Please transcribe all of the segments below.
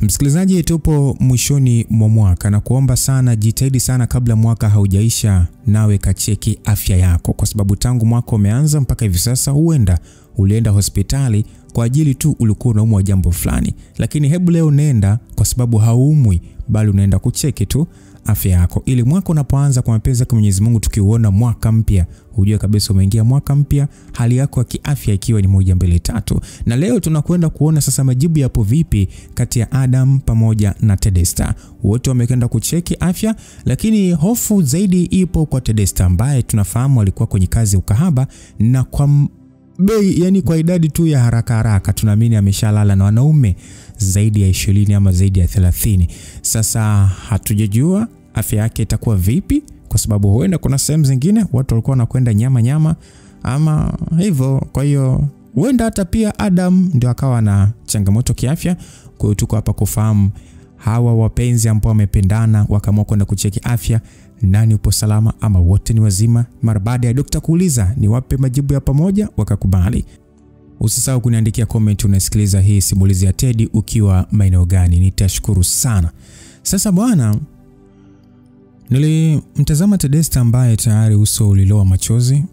Msikilizaji, tupo mwishoni mwa mwaka na kuomba sana jitahidi sana kabla mwaka haujaisha nawe kacheki afya yako, kwa sababu tangu mwaka umeanza mpaka hivi sasa huenda ulienda hospitali kwa ajili tu ulikuwa unaumwa jambo fulani, lakini hebu leo nenda kwa sababu haumwi bali unaenda kucheki tu afya yako, ili mwaka unapoanza kwa mapenzi ya Mwenyezi Mungu tukiuona mwaka mpya ujue kabisa umeingia mwaka mpya, hali yako ya kiafya ikiwa ni 1 2 3. Na leo tunakwenda kuona sasa majibu yapo vipi kati ya Adam pamoja na Tedesta. Wote wamekwenda kucheki afya, lakini hofu zaidi ipo kwa Tedesta ambaye tunafahamu alikuwa kwenye kazi ya ukahaba, na kwa bei, yani kwa idadi tu ya haraka tunaamini ameshalala na wanaume zaidi ya 20 ama zaidi ya 30. Sasa hatujajua afya yake itakuwa vipi, kwa sababu huenda kuna sehemu zingine watu walikuwa wanakwenda nyama ama hivyo. Kwa hiyo huenda hata pia Adam ndio akawa na changamoto kiafya. Kwa hiyo tuko hapa kufahamu hawa wapenzi ambao wamependana wakaamua kwenda kucheki afya, nani upo salama ama wote ni wazima. Mara baada ya daktari kuuliza ni wape majibu ya pamoja wakakubali. Usisahau kuniandikia comment unasikiliza hii simulizi ya Teddy ukiwa maeneo gani, nitashukuru sana. Sasa bwana, nilimtazama Tedesta ambaye tayari uso uliloa machozi.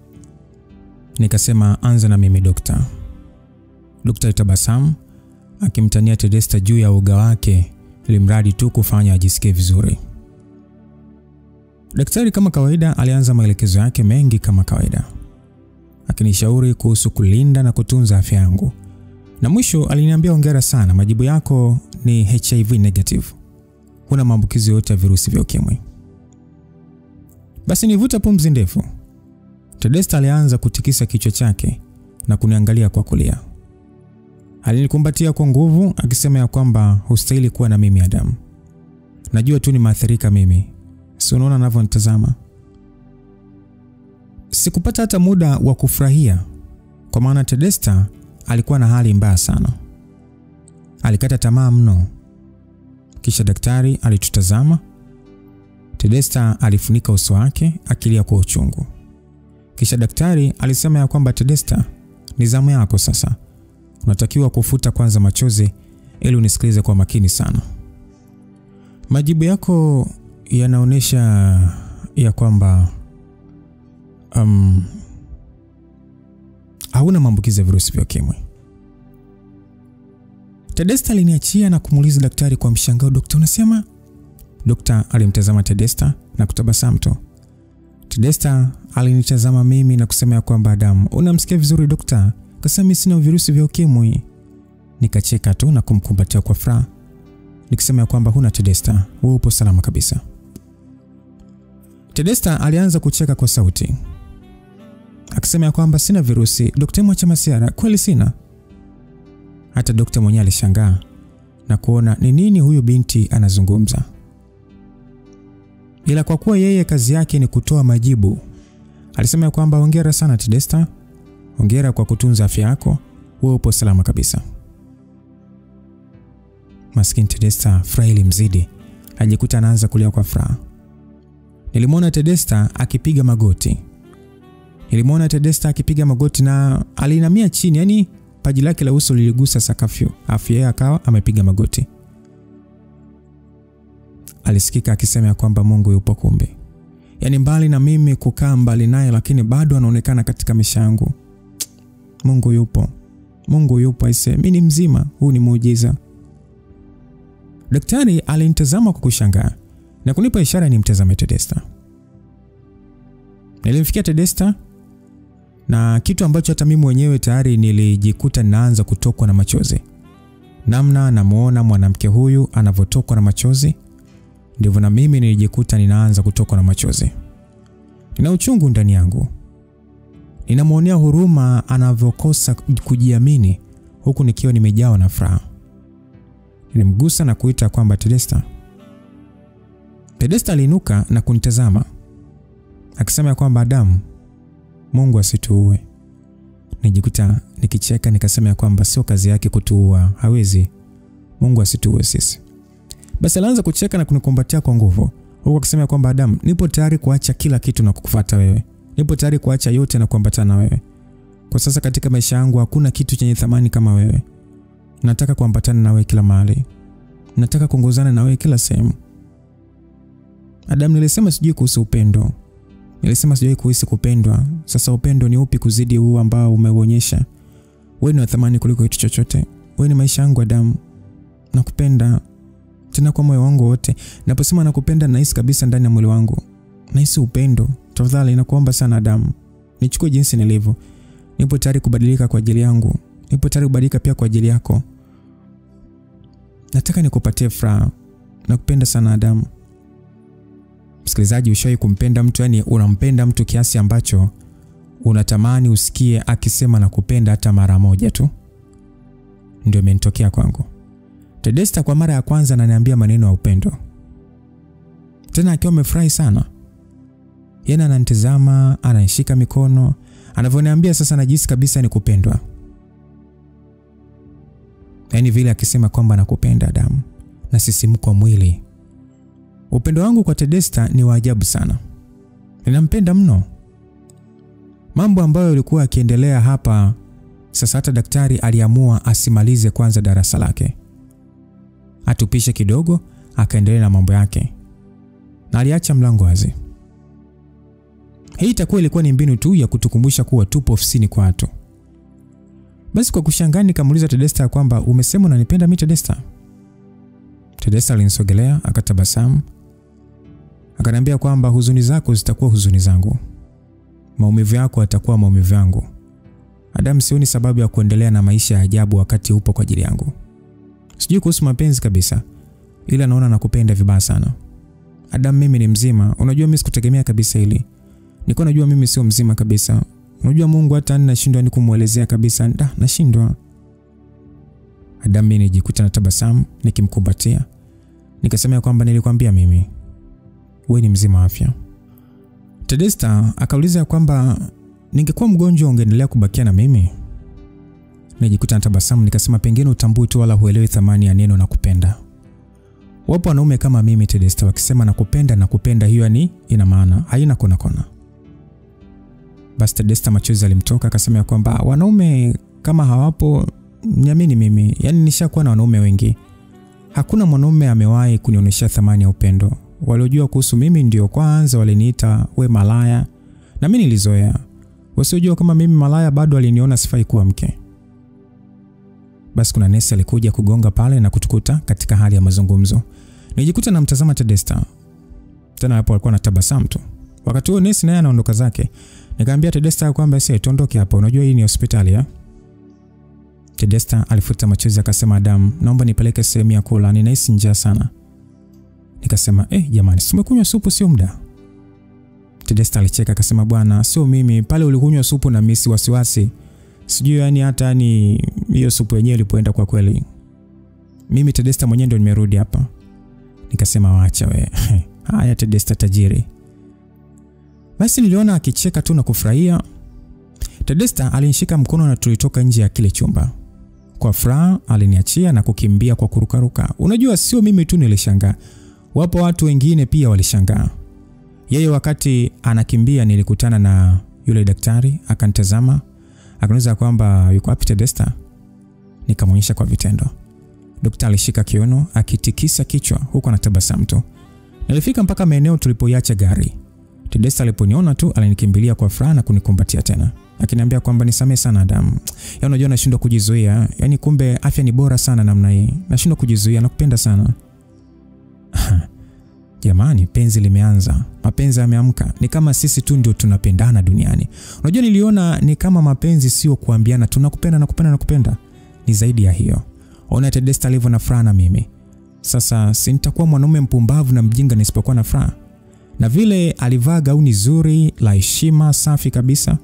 Nikasema anza na mimi daktari. Daktari tabasamu akimtania Tedesta juu ya uga wake ili mradi tu kufanya ajisikie vizuri. Daktari kama kawaida alianza maelekezo yake mengi kama kawaida, akinishauri kuhusu kulinda na kutunza afya yangu. Na mwisho aliniambia hongera sana, majibu yako ni HIV negative. Huna maambukizi yote ya virusi vya ukimwi. Basi nivuta pumzi ndefu. Tedesta alianza kutikisa kichwa chake na kuniangalia kwa kulia. Alinikumbatia kwa nguvu akisema ya kwamba hustahili kuwa na mimi Adam. Najua tu ni maathirika mimi. Si unaona ninavyonitazama? Sikupata hata muda wa kufurahia, kwa maana Tedesta alikuwa na hali mbaya sana. Alikata tamaa mno. Kisha daktari alitutazama. Tedesta alifunika uso wake akilia kwa uchungu. Kisha daktari alisema ya kwamba Tedesta, ni zamu yako sasa. Unatakiwa kufuta kwanza machozi ili unisikilize kwa makini sana. Majibu yako yanaonesha ya kwamba hauna maambukizi ya virusi vya ukimwi. Tedesta aliniachia na kumuuliza daktari kwa mshangao, daktari unasema? Daktari alimtazama Tedesta na kutabasamu tu. Tedesta alinitazama mimi na kusema ya kwamba Adam, unamsikia vizuri daktari? Kasema mimi sina virusi vya ukimwi. Nikacheka tu na kumkumbatia kwa furaha nikisema ya kwamba huna Tedesta, wewe upo salama kabisa. Tedesta alianza kucheka kwa sauti akisema ya kwamba sina virusi. Daktari mwacha masiara, kweli sina? Hata daktari mwenyewe alishangaa na kuona ni nini huyu binti anazungumza. Ila kwa kuwa yeye kazi yake ni kutoa majibu, alisema ya kwamba hongera sana Tedesta, hongera kwa kutunza afya yako, wewe upo salama kabisa. Maskini Tedesta furaha ilimzidi, ajikuta anaanza kulia kwa furaha. Nilimwona Tedesta akipiga magoti. Na alinamia chini, yani paji lake la uso liligusa sakafu, afu yeye akawa amepiga magoti. Alisikika akisema kwamba Mungu yupo kumbe. Yani mbali na mimi kukaa mbali naye, lakini bado anaonekana katika maisha yangu. Mungu yupo aise, mimi ni mzima, huu ni muujiza. Daktari alinitazama kwa kushangaa na kunipa ishara nimtazame Tedesta. Nilimfikia Tedesta na kitu ambacho hata mimi mwenyewe tayari nilijikuta naanza kutokwa na machozi. Namna namuona mwanamke huyu anavotokwa na machozi, ndivyo na mimi nilijikuta ninaanza kutokwa na machozi. Nina uchungu ndani yangu. Ninamuonea huruma anavyokosa kujiamini huku nikiwa nimejawa na furaha. Nilimgusa na kuita kwamba Tedesta. Tedesta aliinuka na kunitazama akisema kwamba Adam, Mungu asituue. Nijikuta nikicheka nikasema kwamba sio kazi yake kutuua, hawezi. Mungu asituue sisi. Basi alianza kucheka na kunikumbatia kwa nguvu huku akisema kwamba Adam, nipo tayari kuacha kila kitu na kukufuata wewe. Nipo tayari kuacha yote na kuambatana na wewe. Kwa sasa katika maisha yangu hakuna kitu chenye thamani kama wewe. Nataka kuambatana na wewe kila mahali. Nataka kuongozana na wewe kila sehemu. Adam, nilisema sijui kuhusu upendo. Nilisema sijui kuhisi kupendwa. Sasa upendo ni upi kuzidi huu ambao umeuonyesha? Wewe ni wa thamani kuliko kitu chochote. Wewe ni maisha yangu Adam. Nakupenda tena kwa moyo wangu wote. Naposema nakupenda nahisi kabisa ndani ya mwili wangu. Nahisi upendo. Tafadhali nakuomba sana Adam. Nichukue jinsi nilivyo. Nipo tayari kubadilika kwa ajili yangu. Nipo tayari kubadilika pia kwa ajili yako. Nataka nikupatie furaha. Nakupenda sana Adam. Msikilizaji, ushawahi kumpenda mtu, yani unampenda mtu kiasi ambacho unatamani usikie akisema nakupenda hata mara moja tu? Ndio imenitokea kwangu. Tedesta kwa mara ya kwanza ananiambia maneno ya upendo. Tena akiwa amefurahi sana. Yeye ananitazama, ananishika mikono, anavyoniambia sasa najisikia kabisa ni kupendwa. Yaani vile akisema kwamba nakupenda Adam, na sisimko mwili. Upendo wangu kwa Tedesta ni wa ajabu sana. Ninampenda mno. Mambo ambayo yalikuwa yakiendelea hapa sasa, hata daktari aliamua asimalize kwanza darasa lake. Atupishe kidogo, akaendelea na mambo yake. Na aliacha mlango wazi. Hii itakuwa ilikuwa ni mbinu tu ya kutukumbusha kuwa tupo ofisini kwa watu. Basi kwa kushangaa nikamuuliza Tedesta kwamba umesema unanipenda mimi Tedesta? Tedesta alinisogelea, akatabasamu. Akaniambia kwamba huzuni zako zitakuwa huzuni zangu. Maumivu yako yatakuwa maumivu yangu. Adam, sioni sababu ya kuendelea na maisha ya ajabu wakati upo kwa ajili yangu. Sijui kuhusu mapenzi kabisa, ila naona nakupenda vibaya sana. Adam, mimi ni mzima. Unajua mimi sikutegemea kabisa hili. Nilikuwa najua mimi sio mzima kabisa. Unajua Mungu hata ninashindwa ni kumuelezea kabisa. Nashindwa. Adam, mimi nijikuta na tabasamu nikimkumbatia. Nikasema kwamba nilikwambia mimi wewe ni mzima afya. Tedesta akauliza kwamba ningekuwa mgonjwa ungeendelea kubakia na mimi? Nijikuta na tabasamu nikasema pengine utambui tu wala huelewi thamani ya neno nakupenda. Wapo wanaume kama mimi Tedesta wakisema nakupenda hiyo ni ina maana, haina kona kona. Basi Tedesta machozi alimtoka akasema kwamba wanaume kama hawapo niamini mimi, yani nishakuwa na wanaume wengi. Hakuna mwanaume amewahi kunionyesha thamani ya upendo. Waliojua kuhusu mimi ndio kwanza waliniita we malaya, na mimi nilizoea. Wasiojua kama mimi malaya bado waliniona sifai kuwa mke. Basi kuna nesi alikuja kugonga pale na kutukuta katika hali ya mazungumzo. Nijikuta namtazama Tedesta. Tena hapo alikuwa anatabasamu tu. Wakati huo nesi naye anaondoka zake. Nikamwambia Tedesta kwamba sasa tuondoke hapa. Unajua hii ni hospitali ya? Tedesta alifuta machozi akasema Adam, naomba nipeleke sehemu ya kula, ninahisi njaa sana. Nikasema jamani, simekunywa supu sio muda. Tedesta alicheka akasema bwana, sio mimi, pale ulikunywa supu na misi wasiwasi. Sijui yani hata ni hiyo supu yenyewe ilipoenda kwa kweli. Mimi Tedesta mwenyewe ndo nimerudi hapa. Nikasema waacha we. Haya Tedesta tajiri. Basi niliona akicheka tu na kufurahia. Tedesta alinishika mkono na tulitoka nje ya kile chumba. Kwa furaha aliniachia na kukimbia kwa kurukaruka. Unajua sio mimi tu nilishangaa. Wapo watu wengine pia walishangaa. Yeye wakati anakimbia nilikutana na yule daktari, akanitazama, akaniuliza kwamba yuko wapi Tedesta? Nikamwonyesha kwa vitendo. Daktari alishika kiuno akitikisa kichwa huko anatabasamu tu. Nilifika mpaka maeneo tulipoiacha gari. Tedesta aliponiona tu alinikimbilia kwa furaha na kunikumbatia tena. Akiniambia kwamba nisamee sana Adam. Ya unajua nashindwa kujizuia. Yaani kumbe afya ni bora sana namna hii. Nashindwa kujizuia, nakupenda sana. Jamani, penzi limeanza. Mapenzi yameamka. Ni kama sisi tu ndio tunapendana duniani. Unajua niliona ni kama mapenzi sio kuambiana nakupenda. Ni zaidi ya hiyo. Ona Tedesta alivyo na furaha na mimi. Sasa si nitakuwa mwanaume mpumbavu na mjinga nisipokuwa na furaha. Na vile alivaa gauni zuri la heshima safi kabisa.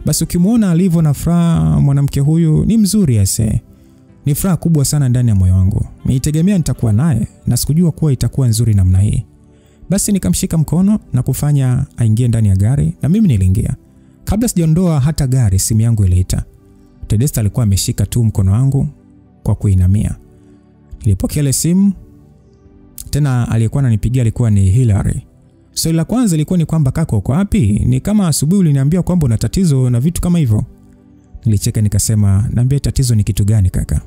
Basi ukimuona alivyo na furaha mwanamke huyu ni mzuri ase. Ni furaha kubwa sana ndani ya moyo wangu. Nilitegemea nitakuwa naye na sikujua kuwa itakuwa nzuri namna hii. Basi nikamshika mkono na kufanya aingie ndani ya gari na mimi niliingia. Kabla sijaondoa hata gari simu yangu iliita. Tedesta alikuwa ameshika tu mkono wangu kwa kuinamia. Nilipokea ile simu. Tena aliyekuwa ananipigia alikuwa ni Hilary. Swali la kwanza ilikuwa ni kwamba kaka uko wapi? Ni kama asubuhi uliniambia kwamba una tatizo na vitu kama hivyo. Nilicheka nikasema, "Niambie tatizo ni kitu gani kaka?"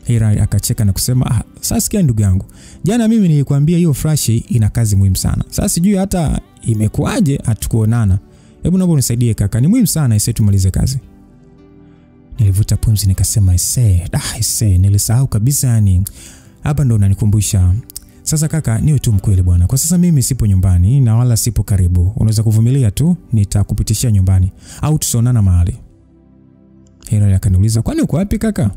Hira akacheka na kusema, sasa sikia ndugu yangu. Jana mimi nilikwambia hiyo flash ina kazi muhimu sana. Sasa sijui hata imekuaje hatukuonana. Hebu naomba unisaidie kaka. Ni muhimu sana tumalize kazi. Nilivuta pumzi nikasema nilisahau kabisa yani. Hapa ndo unanikumbusha. Sasa kaka, niwe tu mkweli bwana. Kwa sasa mimi sipo nyumbani na wala sipo karibu. Unaweza kuvumilia tu, nitakupitishia nyumbani au tusionana mahali. Hira akaniuliza, kwani uko wapi kaka?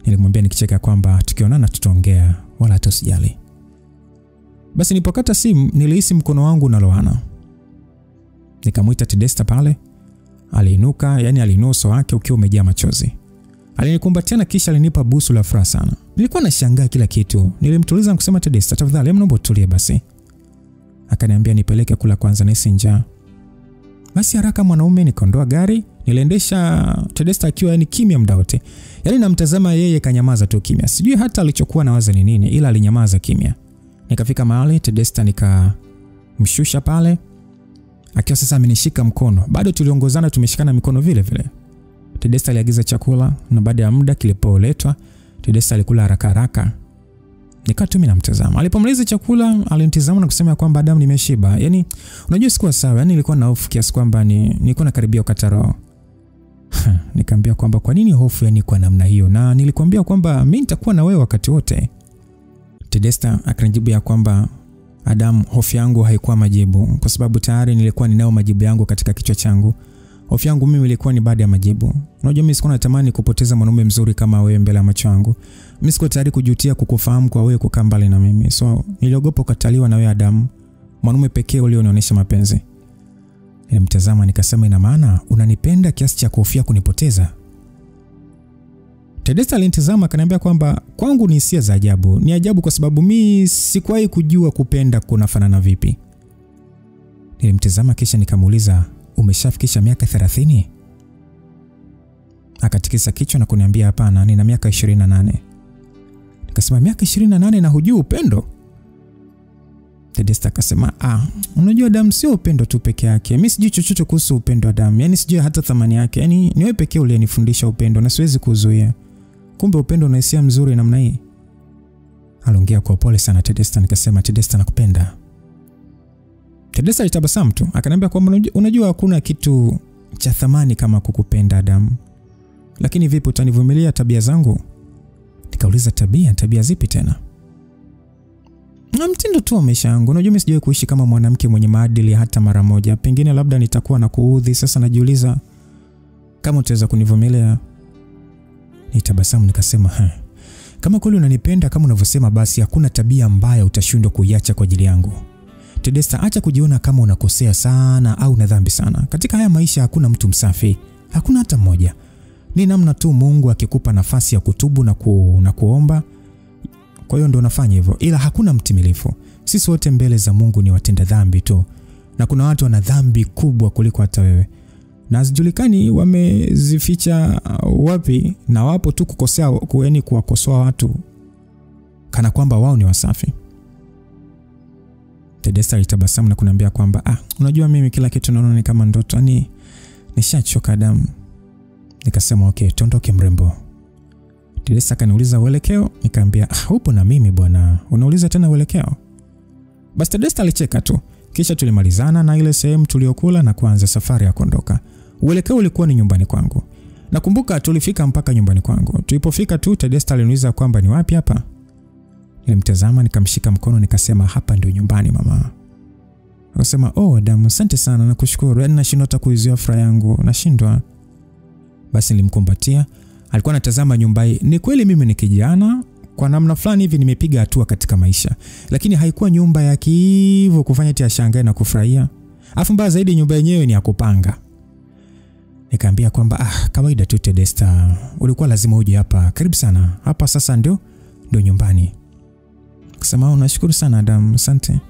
Nilimwambia nikicheka kwamba tukionana tutaongea wala hata usijali. Basi nilipokata simu nilihisi mkono wangu unalowana. Nikamuita Tedesta pale. Aliinuka, yani aliinua uso wake ukiwa umejaa machozi. Alinikumbatia na kisha alinipa busu la furaha sana. Nilikuwa nashangaa kila kitu. Nilimtuliza na kusema, Tedesta tafadhali naomba utulie basi. Akaniambia nipeleke kula kwanza nahisi njaa. Basi haraka mwanaume nikaondoa gari, niliendesha Tedesta akiwa yani kimya muda wote. Yani namtazama yeye kanyamaza tu kimya. Sijui hata alichokuwa nawaza ni nini ila alinyamaza kimya. Nikafika mahali Tedesta nikamshusha pale. Akiwa sasa amenishika mkono. Bado tuliongozana tumeshikana mikono vile vile. Tedesta aliagiza chakula na baada ya muda kilipoletwa Tedesta alikula haraka haraka. Nikaa tu mimi namtazama. Alipomaliza chakula alinitazama na kusema kwamba Adam nimeshiba. Yani unajua sikuwa sawa. Yani nilikuwa na hofu kiasi kwamba nilikuwa nakaribia kukata roho. Nikamwambia kwamba kwa nini hofu yani kwa namna hiyo? Na nilikwambia kwamba mimi nitakuwa na wewe wakati wote. Tedesta akanijibu ya kwamba Adam, hofu yangu haikuwa majibu kwa sababu tayari nilikuwa ninao majibu yangu katika kichwa changu. Hofu yangu mimi ilikuwa ni baada ya majibu. Unajua mimi sikuwa natamani kupoteza mwanaume mzuri kama wewe mbele ya macho yangu. Mimi sikuwa tayari kujutia kukufahamu kwa wewe kukaa mbali na mimi. So niliogopa kukataliwa na wewe Adam, mwanaume pekee ulionionyesha mapenzi. Nilimtazama nikasema, ina maana unanipenda kiasi cha kuhofia kunipoteza? Tedesta alinitazama akaniambia kwamba kwangu ni hisia za ajabu. Ni ajabu kwa sababu mimi sikuwahi kujua kupenda kunafanana vipi. Nilimtazama kisha nikamuuliza, umeshafikisha miaka 30? Akatikisa kichwa na kuniambia hapana, nina miaka 28. Nikasema miaka 28 na hujui upendo? Tedesta akasema, unajua Adam sio upendo tu peke yake. Mimi sijui chochote kuhusu upendo Adam. Yani sijui hata thamani yake. Yani ni wewe pekee uliyenifundisha upendo na siwezi kuzuia. Kumbe upendo una hisia mzuri namna hii. Aliongea kwa pole sana Tedesta. Nikasema, Tedesta nakupenda. Tedesta alitabasamu tu. Akaniambia kwamba unajua hakuna kitu cha thamani kama kukupenda Adam. Lakini vipi utanivumilia tabia zangu? Nikauliza tabia zipi tena? Na mtindo tu wa maisha yangu. Unajua mimi sijawahi kuishi kama mwanamke mwenye maadili hata mara moja. Pengine labda nitakuwa na kuudhi. Sasa najiuliza kama utaweza kunivumilia. Nitabasamu nikasema, kama kweli unanipenda kama unavyosema basi hakuna tabia mbaya utashindwa kuiacha kwa ajili yangu. Tedesta, acha kujiona kama unakosea sana au una dhambi sana. Katika haya maisha hakuna mtu msafi. Hakuna hata mmoja. Ni namna tu Mungu akikupa nafasi ya kutubu na kuomba. Kwa hiyo ndio unafanya hivyo. Ila hakuna mtimilifu. Sisi wote mbele za Mungu ni watenda dhambi tu. Na kuna watu wana dhambi kubwa kuliko hata wewe. Na hazijulikani wamezificha wapi, na wapo tu kukosea, yani kuwakosoa watu kana kwamba wao ni wasafi. Tedesta alitabasamu na kuniambia kwamba unajua mimi kila kitu naona ni kama ndoto. Yani nishachoka Adam. Nikasema okay, tuondoke mrembo. Tedesta kaniuliza uelekeo. Nikamwambia upo na mimi bwana. Unauliza tena uelekeo? Basi Tedesta alicheka tu. Kisha tulimalizana na ile sehemu tuliyokula na kuanza safari ya kuondoka. Uelekeo ulikuwa ni nyumbani kwangu. Nakumbuka tulifika mpaka nyumbani kwangu. Tulipofika tu Tedesta aliniuliza kwamba ni wapi hapa? Nilimtazama nikamshika mkono nikasema hapa ndio nyumbani mama. Akasema Adam, asante sana na kushukuru. Yani nashindwa hata kuizuia furaha yangu. Nashindwa. Basi nilimkumbatia. Alikuwa anatazama nyumba hii. Ni kweli mimi ni kijana, kwa namna fulani hivi nimepiga hatua katika maisha. Lakini haikuwa nyumba ya hivyo kufanya eti ashangae na kufurahia. Afu mbaya zaidi nyumba yenyewe ni ya kupanga. Nikamwambia kwamba kawaida tu Tedesta. Ulikuwa lazima uje hapa. Karibu sana. Hapa sasa ndio nyumbani. Akasema nashukuru sana Adam, asante.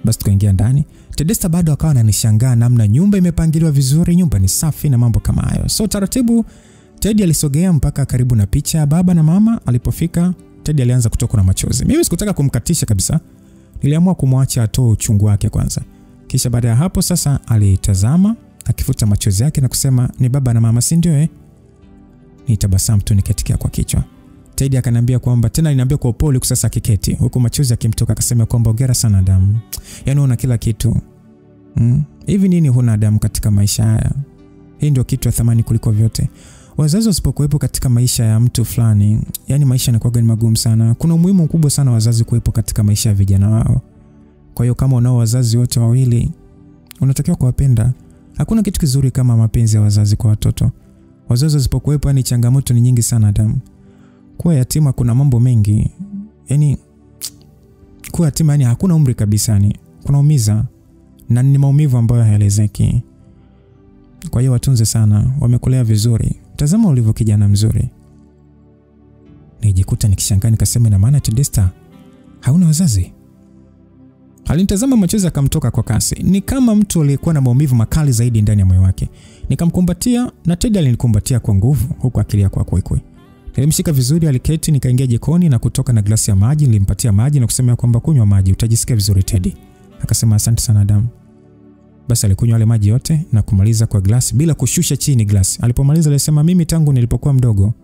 Basi tukaingia ndani. Tedesta bado akawa ananishangaa namna nyumba imepangiliwa vizuri, nyumba ni safi na mambo kama hayo. So taratibu Teddy alisogea mpaka karibu na picha ya baba na mama. Alipofika Teddy alianza kutokwa na machozi. Mimi sikutaka kumkatisha kabisa. Niliamua kumwacha atoe uchungu wake kwanza. Kisha baada ya hapo sasa alitazama akifuta machozi yake na kusema, ni baba na mama si ndio? Nitabasamu tu nikatikia kwa kichwa. Teddy akaniambia kwamba tena aliniambia kwa upole sasa akiketi huko machozi akimtoka akasema kwamba hongera sana Adam. Yaani una kila kitu. Hivi nini huna Adam katika maisha haya? Hii ndio kitu ya thamani kuliko vyote. Wazazi wasipokuwepo katika maisha ya mtu fulani, yani maisha yanakuwa gani magumu sana. Kuna umuhimu mkubwa sana wazazi kuwepo katika maisha ya vijana wao. Kwa hiyo kama unao wazazi wote wawili, unatakiwa kuwapenda. Hakuna kitu kizuri kama mapenzi ya wazazi kwa watoto. Wazazi wasipokuwepo ni changamoto ni nyingi sana Adam. Kuwa yatima kuna mambo mengi. Yani kuwa yatima yani hakuna umri kabisa ni. Kunaumiza na ni maumivu ambayo hayaelezeki. Kwa hiyo watunze sana, wamekulea vizuri. Tazama ulivyo kijana mzuri. Nijikuta nikishangaa nikasema na maana Tedesta hauna wazazi? Alinitazama machozi akamtoka kwa kasi. Ni kama mtu aliyekuwa na maumivu makali zaidi ndani ya moyo wake. Nikamkumbatia na Teddy alinikumbatia kwa nguvu huku akilia kwa kwikwi. Nilimshika vizuri, aliketi, nikaingia jikoni na kutoka na glasi ya maji, nilimpatia maji na kusema kwamba kunywa maji utajisikia vizuri Teddy. Akasema asante sana Adam. Basi alikunywa yale maji yote na kumaliza kwa glasi bila kushusha chini glasi. Alipomaliza alisema mimi tangu nilipokuwa mdogo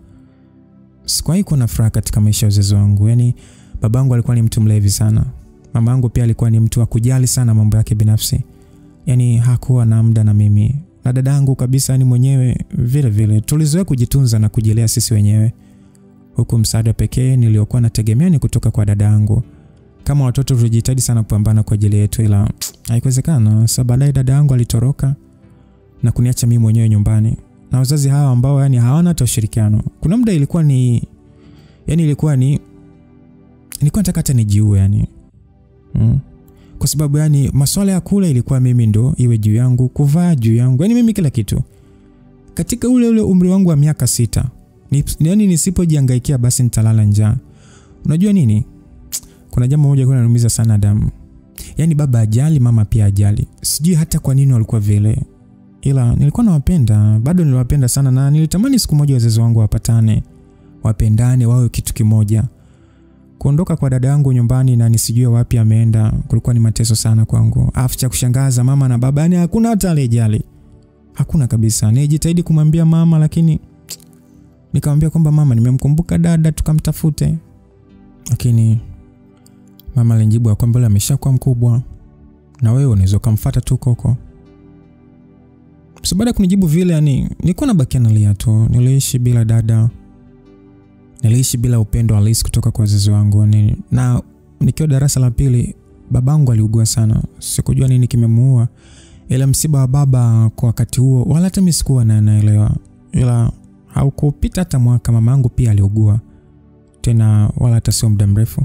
sikuwahi kuwa na furaha katika maisha ya wazazi wangu. Yaani babangu alikuwa ni mtu mlevi sana. Mamangu pia alikuwa ni mtu wa kujali sana mambo yake binafsi. Yaani hakuwa na muda na mimi. Na dadangu kabisa ni mwenyewe vile vile. Tulizoea kujitunza na kujilea sisi wenyewe. Huku msaada pekee niliokuwa nategemea ni kutoka kwa dadangu. Kama watoto tulijitahidi sana kupambana kwa ajili yetu ila haikuwezekana. Sababu baadaye dadangu alitoroka na kuniacha mimi mwenyewe nyumbani. Na wazazi hawa ambao yani hawana hata ushirikiano. Kuna muda ilikuwa ni nilikuwa nataka hata nijiue yani. Kwa sababu yani masuala ya kula ilikuwa mimi ndo iwe juu yangu, kuvaa juu yangu. Yani mimi kila kitu. Katika ule umri wangu wa miaka 6, yani nisipojihangaikia basi nitalala njaa. Unajua nini? Kuna jambo moja linaniumiza sana Adam. Yani baba ajali, mama pia ajali. Sijui hata kwa nini walikuwa vile. Ila nilikuwa nawapenda, bado niliwapenda sana na nilitamani siku moja wazazi wangu wapatane, wapendane, wawe kitu kimoja. Kuondoka kwa dada yangu nyumbani na nisijue wapi ameenda kulikuwa ni mateso sana kwangu. Afu kushangaza mama na baba yani hakuna hata aliyejali. Hakuna kabisa. Nilijitahidi kumwambia mama lakini nikamwambia kwamba mama nimemkumbuka dada tukamtafute. Lakini mama alinijibu kwamba yule ameshakuwa mkubwa na wewe unaweza kumfuata tu koko. Baada ya kunijibu vile yani nilikuwa nabakia nalia tu. Niliishi bila dada. Niliishi bila upendo halisi kutoka kwa wazazi wangu. Na nikiwa darasa la pili babangu aliugua sana. Sikujua nini kimemuua. Ila msiba wa baba kwa wakati huo wala hata mimi sikuwa naelewa. Ila haukupita hata mwaka mamangu pia aliugua. Tena wala hata sio muda mrefu.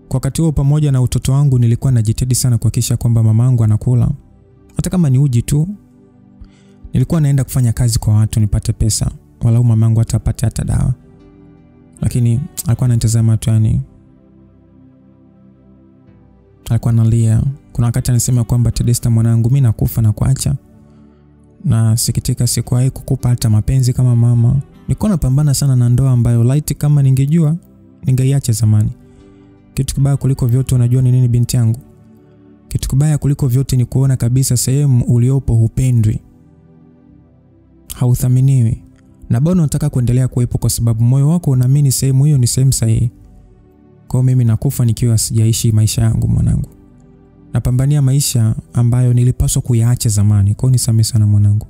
Kwa wakati huo pamoja na utoto wangu nilikuwa najitahidi sana kuhakikisha kwamba mamangu anakula. Hata kama ni uji tu. Nilikuwa naenda kufanya kazi kwa watu nipate pesa. Walau mamangu atapata hata dawa. Lakini alikuwa ananitazama tu yani. Alikuwa analia. Kuna wakati anasema kwamba Tedesta mwanangu mimi nakufa na kuacha. Na sikitika sikuwahi kukupa hata mapenzi kama mama. Nilikuwa napambana sana na ndoa ambayo laiti kama ningejua ningeiacha zamani. Kitu kibaya kuliko vyote unajua ni nini binti yangu? Kitu kibaya kuliko vyote ni kuona kabisa sehemu uliopo hupendwi. Hauthaminiwi. Na bado unataka kuendelea kuwepo kwa sababu moyo wako unaamini sehemu hiyo ni sehemu sahihi. Kwa mimi nakufa nikiwa sijaishi maisha yangu mwanangu. Napambania maisha ambayo nilipaswa kuyaacha zamani. Kwa nisamehe sana mwanangu.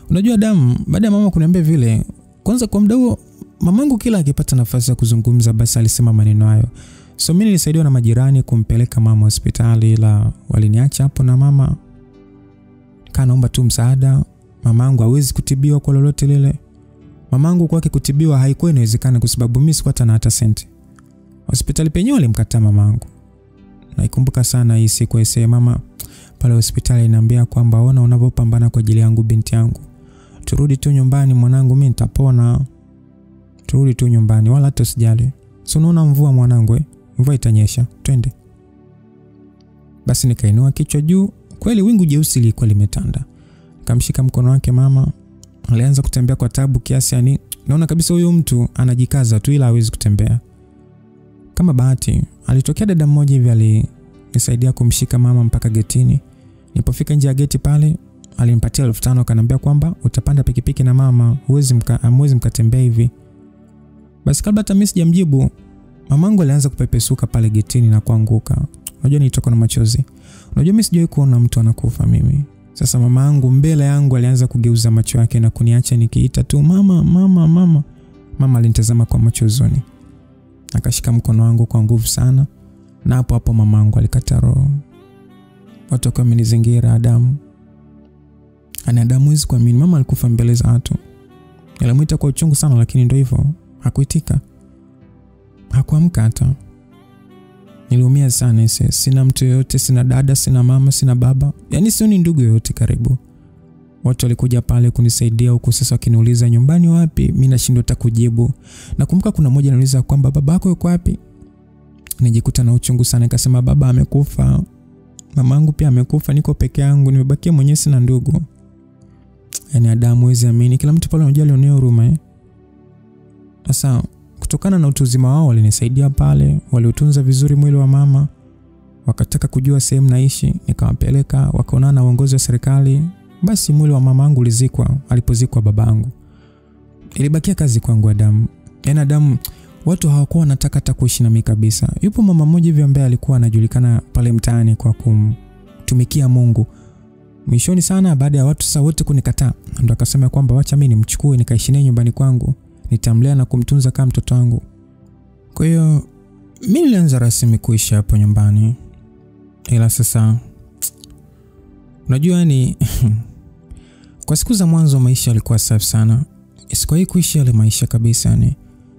Unajua Adam, baada ya mama kuniambia vile, kwanza kwa muda huo mamangu kila akipata nafasi ya kuzungumza basi alisema maneno hayo. So mimi nilisaidiwa na majirani kumpeleka mama hospitali la waliniacha hapo na mama. Kanaomba tu msaada. Mamangu hawezi kutibiwa kwa lolote lile. Mamangu kwake kutibiwa haikuwa inawezekana kwa sababu mimi sikuwa na hata senti. Hospitali penyewe alimkataa mamangu. Naikumbuka sana hii siku ya mama pale hospitali inaniambia kwamba ona unavyopambana kwa ajili yangu binti yangu. Turudi tu nyumbani mwanangu mimi nitapona. Turudi tu nyumbani wala hata usijali. So unaona mvua mwanangu mvua itanyesha. Twende. Basi nikainua kichwa juu. Kweli wingu jeusi lilikuwa limetanda. Kamshika mkono wake mama. Alianza kutembea kwa tabu kiasi yani naona kabisa huyo mtu anajikaza tu ila hawezi kutembea. Kama bahati alitokea dada mmoja hivi alinisaidia kumshika mama mpaka getini. Nilipofika nje ya geti pale alinipatia 1500 akaniambia kwamba utapanda pikipiki na mama, hamwezi mkatembea hivi. Basi kabla hata mimi sijamjibu, mamangu alianza kupepesuka pale getini na kuanguka. Unajua nilitoka na machozi. Unajua mimi sijawahi kuona mtu anakufa mimi. Sasa mamangu mbele yangu alianza kugeuza macho yake na kuniacha nikiita tu mama, mama, mama. Mama alinitazama kwa machozoni. Akashika mkono wangu kwa nguvu sana. Na hapo hapo mamangu alikata roho. Watu wakawa wamenizingira. Adamu hizi kwa mimi. Mama alikufa mbele za watu. Nilimuita kwa uchungu sana, lakini ndio hivyo. Hakuitika. Hakuamka hata. Niliumia sana ese. Sina mtu yoyote, sina dada, sina mama, sina baba. Yaani sioni ndugu yoyote karibu. Watu walikuja pale kunisaidia huko, sasa wakiniuliza nyumbani wapi, mimi nashindwa hata kujibu. Nakumbuka kuna mmoja anauliza kwamba babako yuko wapi? Nijikuta na uchungu sana, nikasema baba amekufa. Mamangu pia amekufa, niko peke yangu, nimebakia mwenyewe, sina ndugu. Yaani Adamu hizi amini, kila mtu pale anajua alionea huruma. Sasa kutokana na utu uzima wao walinisaidia pale, waliutunza vizuri mwili wa mama. Wakataka kujua sehemu naishi, nikawapeleka, wakaonana na uongozi wa serikali. Basi mwili wa mamangu ulizikwa alipozikwa babangu. Ilibakia kazi kwangu Adamu. Yaani Adamu, watu hawakuwa wanataka hata kuishi na mimi kabisa. Yupo mama mmoja hivi ambaye alikuwa anajulikana pale mtaani kwa kumtumikia Mungu. Mwishoni sana baada ya watu sasa wote kunikataa, ndo akasema kwamba wacha mimi nimchukue nikaishi naye nyumbani kwangu. Nitamlea na kumtunza kama mtoto wangu. Kwa hiyo mimi nilianza rasmi kuishi hapo nyumbani. Ila sasa unajua ni kwa siku za mwanzo maisha yalikuwa safi sana. Sikuwahi kuishi yale maisha kabisa ni.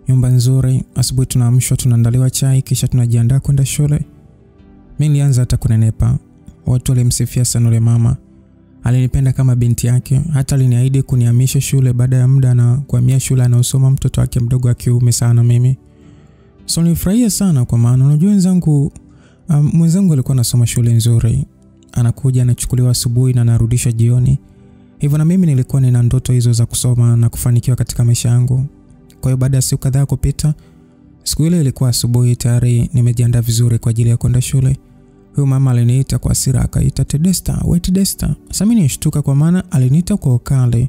Nyumba nzuri, asubuhi tunaamshwa, tunaandaliwa chai, kisha tunajiandaa kwenda shule. Mimi nilianza hata kunenepa. Watu walimsifia sana yule mama. Alinipenda kama binti yake, hata aliniahidi kunihamisha shule baada ya muda na kuhamia shule anaosoma mtoto wake mdogo wa kiume sana mimi. So nilifurahia sana kwa maana unajua mwenzangu alikuwa anasoma shule nzuri. Anakuja anachukuliwa asubuhi na anarudishwa jioni. Hivyo na mimi nilikuwa nina ndoto hizo za kusoma na kufanikiwa katika maisha yangu. Kwa hiyo baada ya siku kadhaa kupita, siku ile ilikuwa asubuhi tayari nimejiandaa vizuri kwa ajili ya kwenda shule. Huyo mama aliniita kwa hasira akaita Desta, wait Desta. Sasa mimi nishtuka kwa maana aliniita kwa ukali.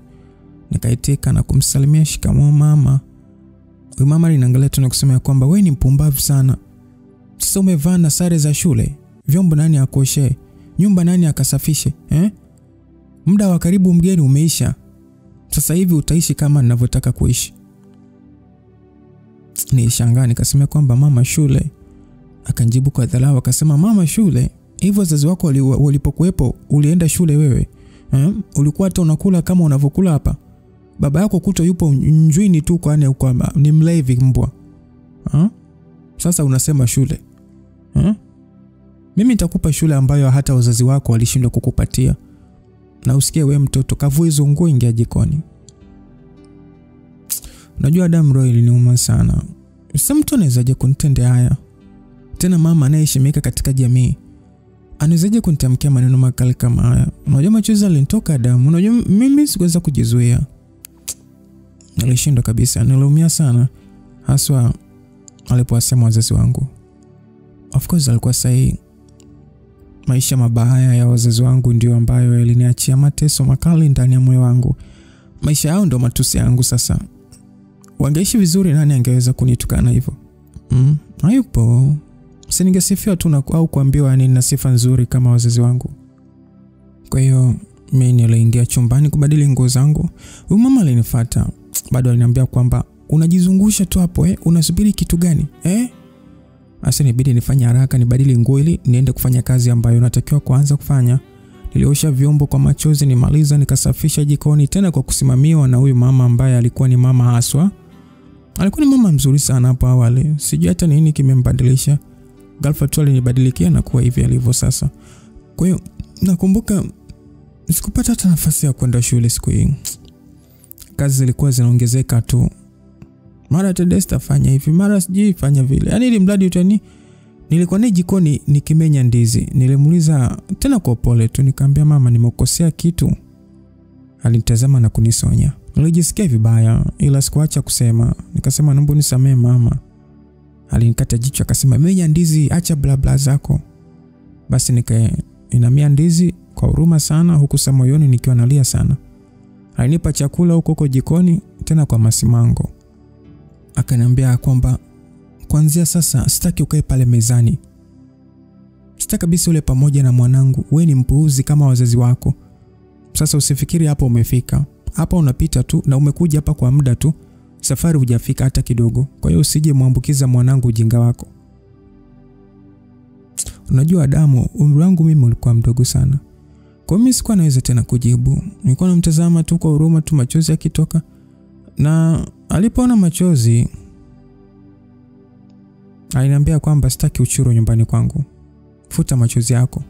Nikaitika na kumsalimia shikamoo mama. Huyo mama aliniangalia tu na kusema kwamba wewe ni mpumbavu sana. Sasa umevaa na sare za shule. Vyombo nani akoshe? Nyumba nani akasafishe? Muda wa karibu mgeni umeisha. Sasa hivi utaishi kama ninavyotaka kuishi. Nilishangaa nikasema kwamba mama shule. Akanjibu kwa dharau akasema mama shule? Hivyo wazazi wako walipokuepo ulienda shule wewe? Ulikuwa hata unakula kama unavyokula hapa? Baba yako kuto yupo njwini tu kwani uko ni mlevi mbwa. Sasa unasema shule? Mimi nitakupa shule ambayo hata wazazi wako walishindwa kukupatia. Na usikie wewe mtoto kavue hizo nguo ingia jikoni. Unajua Adamu roho iliniuma sana. Sasa mtu anawezaje kunitendea haya? Tena mama anayeheshimika katika jamii. Anawezaje kunitamkia maneno makali kama haya? Unajua machozi yalinitoka Adamu. Unajua mimi sikuweza kujizuia. Nilishindwa kabisa. Niliumia sana. Haswa alipowasema wazazi wangu. Of course alikuwa sahihi. Maisha mabaya ya wazazi wangu ndio ambayo yaliniachia mateso makali ndani ya moyo wangu. Maisha yao ndio matusi yangu sasa. Wangeishi vizuri nani angeweza kunitukana hivyo? Hayupo. Siningesifiwa tu au kuambiwa nina sifa nzuri kama wazazi wangu. Kwa hiyo mimi niliingia chumbani kubadili nguo zangu. Huyu mama alinifuata. Bado aliniambia kwamba unajizungusha tu hapo unasubiri kitu gani? Asa nibidi nifanye haraka nibadili nguo ili niende kufanya kazi ambayo natakiwa kuanza kufanya. Niliosha vyombo kwa machozi nimaliza nikasafisha jikoni tena kwa kusimamiwa na huyu mama ambaye alikuwa ni mama haswa. Alikuwa ni mama mzuri sana hapo awali. Sijui hata nini kimembadilisha. Ghafla tu alinibadilikia na kuwa hivi alivyo sasa. Kwa hiyo nakumbuka sikupata hata nafasi ya kwenda shule siku hii. Kazi zilikuwa zinaongezeka tu. Mara Desta fanya hivi, mara sijui fanya vile. Yaani ili mradi utani nilikuwa ni jikoni nikimenya ndizi. Nilimuuliza tena kwa pole tu nikamwambia mama nimekosea kitu. Alinitazama na kunisonya. Nilijisikia vibaya ila sikuacha kusema. Nikasema naomba unisamee mama. Alinikata jicho akasema menya ndizi acha bla bla zako. Basi nikainamia ndizi kwa huruma sana huku moyoni nikiwa nalia sana. Alinipa chakula huko jikoni tena kwa masimango. akaniambia kwamba kuanzia sasa sitaki ukae pale mezani. Sitaki kabisa ule pamoja na mwanangu. Wewe ni mpuuzi kama wazazi wako. Sasa usifikiri hapa umefika. Hapa unapita tu na umekuja hapa kwa muda tu. Safari hujafika hata kidogo. Kwa hiyo usije muambukiza mwanangu ujinga wako. Unajua Adamu, umri wangu mimi ulikuwa mdogo sana. Kwa mimi sikuwa naweza tena kujibu. Nilikuwa namtazama tu kwa huruma tu, machozi yakitoka. Na alipoona machozi aliniambia kwamba sitaki uchuro nyumbani kwangu. Futa machozi yako.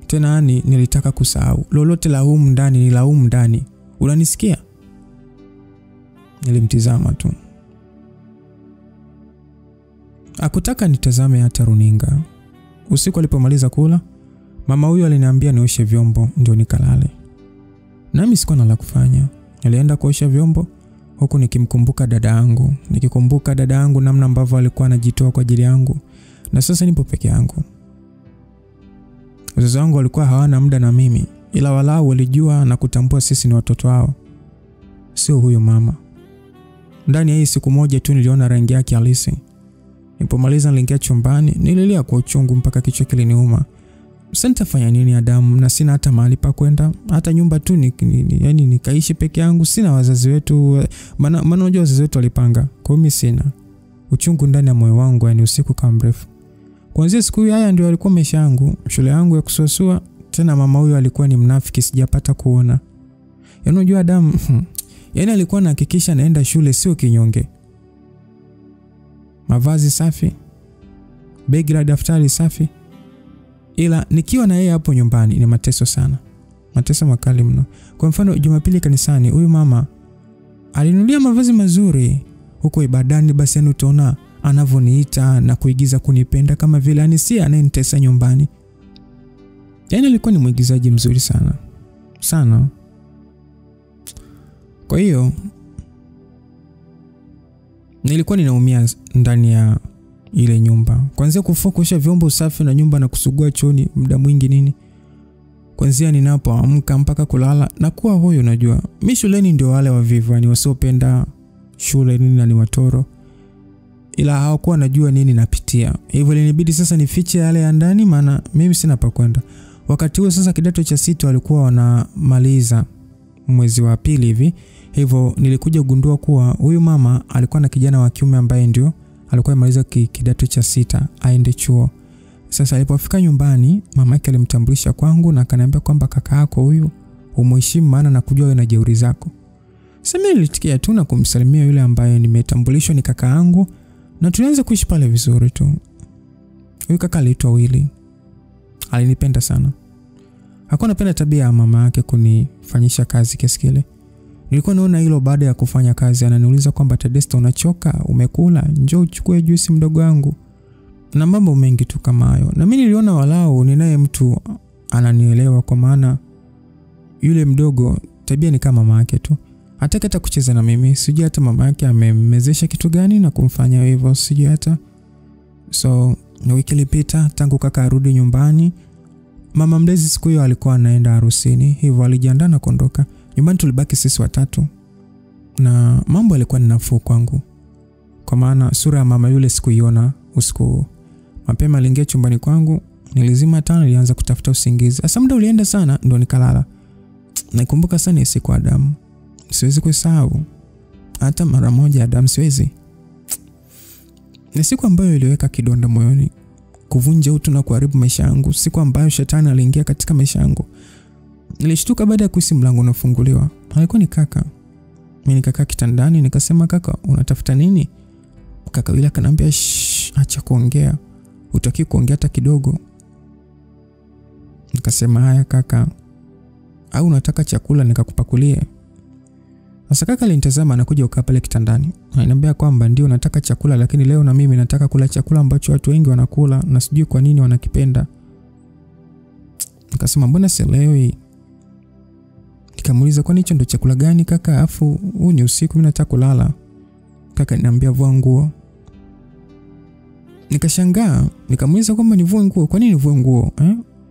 Tena nilitaka kusahau. Lolote la humu ndani ni la humu ndani. Unanisikia? Nilimtizama tu. Hakutaka nitazame hata runinga. Usiku alipomaliza kula, mama huyu aliniambia nioshe vyombo ndio nikalale. Nami sikuwa na la kufanya. Nilienda kuosha vyombo huku nikimkumbuka dada yangu. Nikikumbuka dada yangu namna ambavyo alikuwa anajitoa kwa ajili yangu. Na sasa nipo peke yangu. Wazazi wangu walikuwa hawana muda na mimi, ila walau walijua na kutambua sisi ni watoto wao. Sio huyo mama. Ndani ya hii siku moja tu niliona rangi yake halisi. Nilipomaliza niliingia chumbani, nililia kwa uchungu mpaka kichwa kiliniuma. Sasa nitafanya nini Adamu, na sina hata mahali pa kwenda, hata nyumba tu yani nikaishi peke yangu, sina wazazi wetu, maana unajua wazazi wetu walipanga. Kwa mimi sina. Uchungu ndani ya moyo wangu yani usiku kama mrefu. Kuanzia siku hiyo haya ndio alikuwa maisha yangu, shule yangu ya kusuasua. Tena mama huyo alikuwa ni mnafiki sijapata kuona. Yaani unajua Adamu, yani alikuwa anahakikisha naenda shule sio kinyonge. Mavazi safi, begi la daftari safi. Ila nikiwa na yeye hapo nyumbani ni mateso sana. Mateso makali mno. Kwa mfano Jumapili kanisani huyu mama alinunulia mavazi mazuri. Huko ibadani basi utaona anavoniita na kuigiza kunipenda kama vile anisi anayenitesa nyumbani. Yaani alikuwa ni mwigizaji mzuri sana. Sana. Kwa hiyo nilikuwa ninaumia ndani ya ile nyumba. Kuanzia kufua vyombo safi na nyumba na kusugua chooni muda mwingi nini. Kuanzia ninapoamka mpaka kulala na kuwa hoyo unajua. Mimi shuleni ndio wale wavivu ni wasiopenda shule nini na ni watoro. Ila hawakuwa najua nini napitia. Hivyo ilinibidi sasa nifiche yale ya ndani maana mimi sina pa kwenda. Wakati huo sasa kidato cha 6 walikuwa wanamaliza mwezi wa pili hivi. Hivyo nilikuja kugundua kuwa huyu mama alikuwa na kijana wa kiume ambaye ndio alikuwa amaliza kidato cha 6 aende chuo. Sasa alipofika nyumbani mama yake alimtambulisha kwangu na akaniambia kwamba kaka yako huyu umheshimu maana nakujua wewe na jeuri zako. Sasa mimi nilitikia tu na kumsalimia yule ambaye nimetambulishwa ni kaka yangu na tulianza kuishi pale vizuri tu. Huyu kaka aliitwa Willy. Alinipenda sana. Hakuwa anapenda tabia ya mama yake kunifanyisha kazi kiasi kile. Nilikuwa naona hilo baada ya kufanya kazi ananiuliza kwamba Tedesta unachoka, umekula, njoo uchukue juisi mdogo wangu. Na mambo mengi tu kama hayo. Na mimi niliona walau ninaye mtu ananielewa kwa maana yule mdogo tabia ni kama mama yake tu. Hataki hata kucheza na mimi. Sijui hata mama yake amemmezesha kitu gani na kumfanya hivyo, sijui hata. So, wiki ilipita tangu kaka arudi nyumbani. Mama mlezi siku hiyo alikuwa anaenda harusini, hivyo alijiandaa na kuondoka. Nyumbani tulibaki sisi watatu. Na mambo yalikuwa ni nafuu kwangu. Kwa maana sura ya mama yule sikuiona usiku. Mapema aliingia chumbani kwangu, nilizima taa nilianza kutafuta usingizi. Sasa muda ulienda sana ndo nikalala. Nakumbuka sana siku Adamu. Siwezi kusahau. Hata mara moja Adamu siwezi. Ni siku ambayo iliweka kidonda moyoni. Kuvunja utu na kuharibu maisha yangu. Siku ambayo shetani aliingia katika maisha yangu. Nilishtuka baada ya kuhisi mlango unafunguliwa. Alikuwa ni kaka. Mimi nikakaa kitandani nikasema kaka unatafuta nini? Kaka yule akaniambia acha kuongea. Hutaki kuongea hata kidogo. Nikasema haya kaka. Au unataka chakula nikakupakulie? Sasa kaka alinitazama na kuja ukaa pale kitandani. Ananiambia kwamba ndio nataka chakula lakini leo na mimi nataka kula chakula ambacho watu wengi wanakula na sijui kwa nini wanakipenda. Nikasema mbona sielewi? Nikamuuliza kwani hicho ndio chakula gani kaka? Afu huu ni usiku mimi nataka kulala. Kaka ananiambia vua nguo. Nikashangaa, nikamuuliza kwamba nivue nguo. Kwa nini nivue nguo?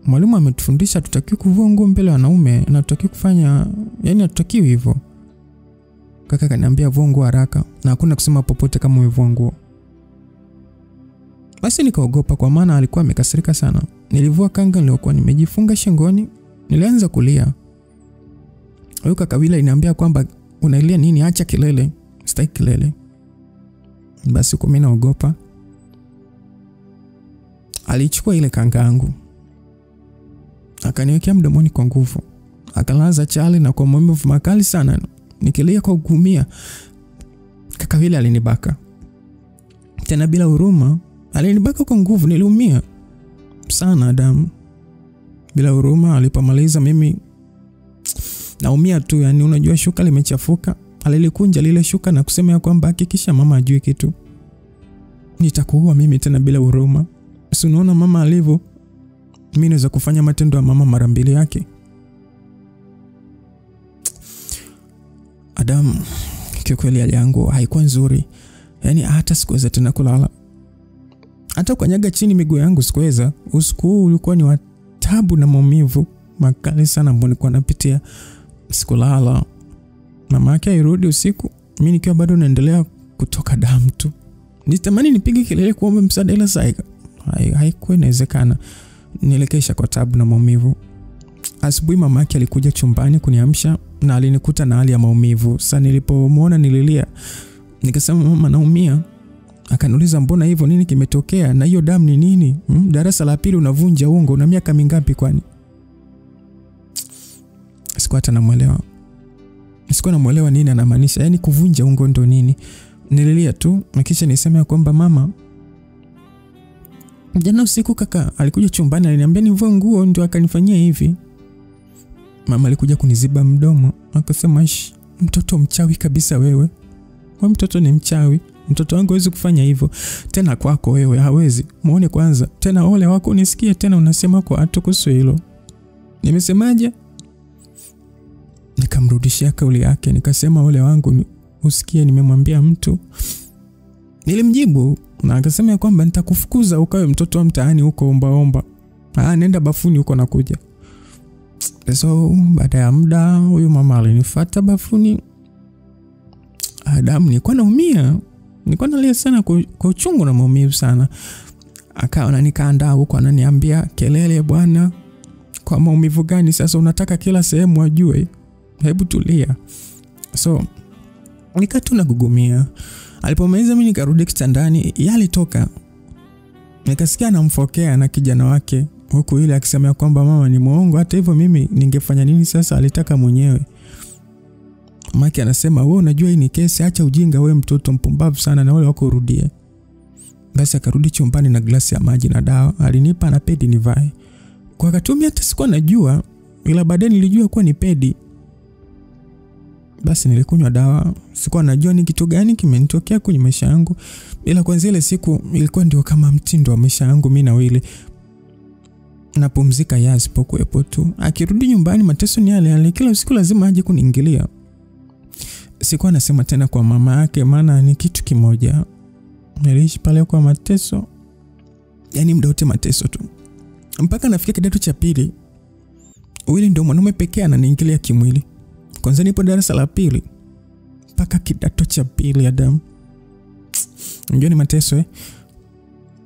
Mwalimu ametufundisha tutaki kuvua nguo mbele ya wanaume na tutaki kufanya, yani hatutakiwi hivyo. Kaka kaniambia vua nguo haraka na hakuna kusema popote kama umevua nguo. Basi nikaogopa kwa maana alikuwa amekasirika sana. Nilivua kanga niliyokuwa nimejifunga shingoni, nilianza kulia. Huyo kaka Wila aliniambia kwamba unalia nini, acha kelele, sitaki kelele. Basi kwa mimi naogopa. Alichukua ile kanga yangu, akaniwekea mdomoni kwa nguvu, akalaza chale na kwa maumivu makali sana. Nikilia kwa kuumia, kaka Wila alinibaka. Tena bila huruma, alinibaka kwa nguvu. Niliumia sana Adam. Bila huruma. Alipomaliza mimi naumia tu, yani unajua shuka limechafuka. Alilikunja lile shuka na kusema ya kwamba hakikisha mama ajue kitu, nitakuua mimi tena bila huruma. Si unaona mama alivyo, mimi naweza kufanya matendo ya mama mara mbili yake. Adam, kiukweli hali yangu haikuwa nzuri. Yani hata sikuweza tena kulala. Hata kanyaga chini miguu yangu sikuweza. Usiku ulikuwa ni wa taabu na maumivu makali sana ambayo nilikuwa napitia. Sikulala. Mama yake airudi usiku, mimi nikiwa bado naendelea kutoka damu tu. Nitamani nipige kelele kuomba msaada ila saika haikuwa inawezekana. Nilekesha kwa taabu na maumivu. Asubuhi mama yake alikuja chumbani kuniamsha na alinikuta na hali ya maumivu. Sasa nilipomuona nililia. Nikasema mama naumia. Akaniuliza mbona hivyo, nini kimetokea na hiyo damu ni nini? Darasa la pili unavunja ungo, una miaka mingapi kwani? Sikuwa hata namuelewa. Sikuwa namuelewa nini anamaanisha, yani kuvunja ungo ndo nini? Nililia tu, na kisha nisema kwamba mama, jana usiku kaka alikuja chumbani aliniambia nivue nguo ndio akanifanyia hivi. Mama alikuja kuniziba mdomo, akasema mtoto mchawi kabisa wewe. Kwa mtoto ni mchawi. Mtoto wangu hawezi kufanya hivyo. Tena kwako wewe hawezi. Muone kwanza. Tena ole wako unisikie tena unasema kwa watu kuhusu hilo. Nimesemaje? Nikamrudishia kauli yake, nikasema ole wangu usikie nimemwambia mtu. Nilimjibu na akasema kwamba nitakufukuza ukawe mtoto wa mtaani huko omba. Nenda bafuni huko nakuja. So baada ya muda huyu mama alinifuata bafuni. Adam, nilikuwa naumia. Nilikuwa nalia sana kwa uchungu na maumivu sana. Akawa ananikandaa huko ananiambia kelele bwana. Kwa maumivu gani sasa unataka kila sehemu ajue? Hebu tulia. So nikatuna gugumia. Alipomaliza mimi nikarudi kitandani, yeye alitoka. Nikasikia anamfokea na kijana wake huku ile akisema kwamba mama ni muongo. Hata hivyo mimi ningefanya nini sasa, alitaka mwenyewe. Maki anasema wewe unajua hii ni kesi, acha ujinga wewe mtoto mpumbavu sana na wale wako urudie. Basi akarudi chumbani na glasi ya maji na dawa. Alinipa na pedi nivae. Kwa katumia hata sikuwa najua, ila baadaye nilijua kuwa ni pedi. Basi nilikunywa dawa. Sikuwa najua ni kitu gani kimenitokea kwenye maisha yangu. Ila kwanza ile siku ilikuwa ndio kama mtindo wa maisha yangu mimi na Wile. Napumzika yeye asipokuwepo tu. Akirudi nyumbani mateso ni yale. Kila usiku lazima aje kuniingilia. Sikuwa nasema tena kwa mama yake maana ni kitu kimoja. Niliishi pale kwa mateso. Yani muda wote mateso tu. Mpaka nafika kidato cha pili. Wile ndio mwanaume pekee ananiingilia kimwili. Kwanza nipo darasa la pili mpaka kidato cha pili Adam. Unajua ni mateso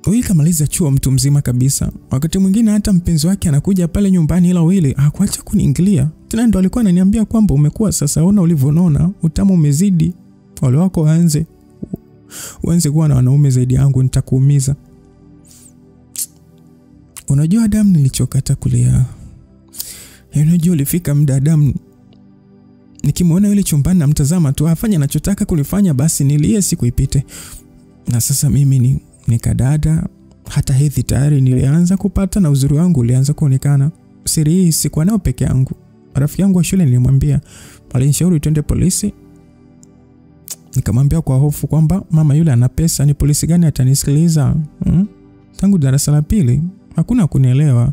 Wile kamaliza chuo mtu mzima kabisa. Wakati mwingine hata mpenzi wake anakuja pale nyumbani ila Wile hakuacha kuniingilia. Tena ndo alikuwa ananiambia kwamba umekuwa sasa, ona ulivyoona, utamu umezidi. Wale wako waanze kuwa na wanaume zaidi yangu nitakuumiza. Unajua Adam, nilichoka hata kulia. Unajua ulifika muda Adam, nikimuona yule chumbani namtazama tu afanye anachotaka kunifanya, basi nilie siku ipite. Na sasa mimi nikadada, hata hedhi tayari nilianza kupata na uzuri wangu ulianza kuonekana. Siri hii sikuwa nayo peke yangu. Rafiki yangu wa shule nilimwambia, alinishauri twende polisi. Nikamwambia kwa hofu kwamba mama yule ana pesa, ni polisi gani atanisikiliza? Tangu darasa la pili hakuna kunielewa.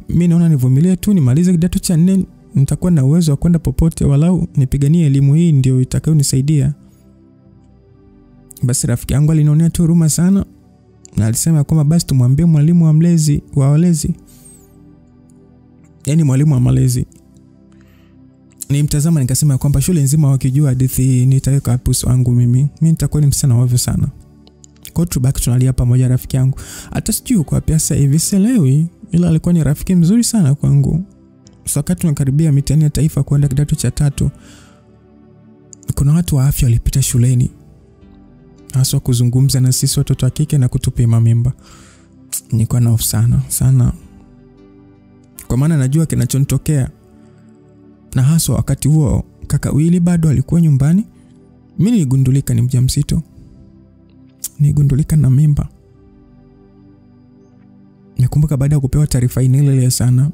Mimi naona nivumilie tu nimalize kidato cha 4, nitakuwa na uwezo wa kwenda popote, walau nipiganie elimu hii ndio itakayonisaidia. Basi rafiki yangu alinionea tu huruma sana na alisema kwamba basi tumwambie mwalimu wa mlezi wa walezi. Yani mwalimu wa malezi. Nilimtazama nikasema kwamba shule nzima wakijua hadithi hii nitaweka hapo uso wangu mimi nitakuwa ni msichana ovyo sana. Kwa tubaki tunalia pamoja rafiki yangu. Hata sijui kwa pesa hivi sielewi, ila alikuwa ni rafiki mzuri sana kwangu. So wakati tunakaribia mitihani ya taifa kwenda kidato cha 3, kuna watu wa afya walipita shuleni. Hasa kuzungumza na sisi watoto wa kike na kutupima mimba. Nilikuwa na hofu sana. Kwa maana najua kinachonitokea. Na hasa wakati huo kaka Willy bado alikuwa nyumbani. Mimi niligundulika ni mjamzito. Niligundulika na mimba. Nakumbuka baada ya kupewa taarifa ile sana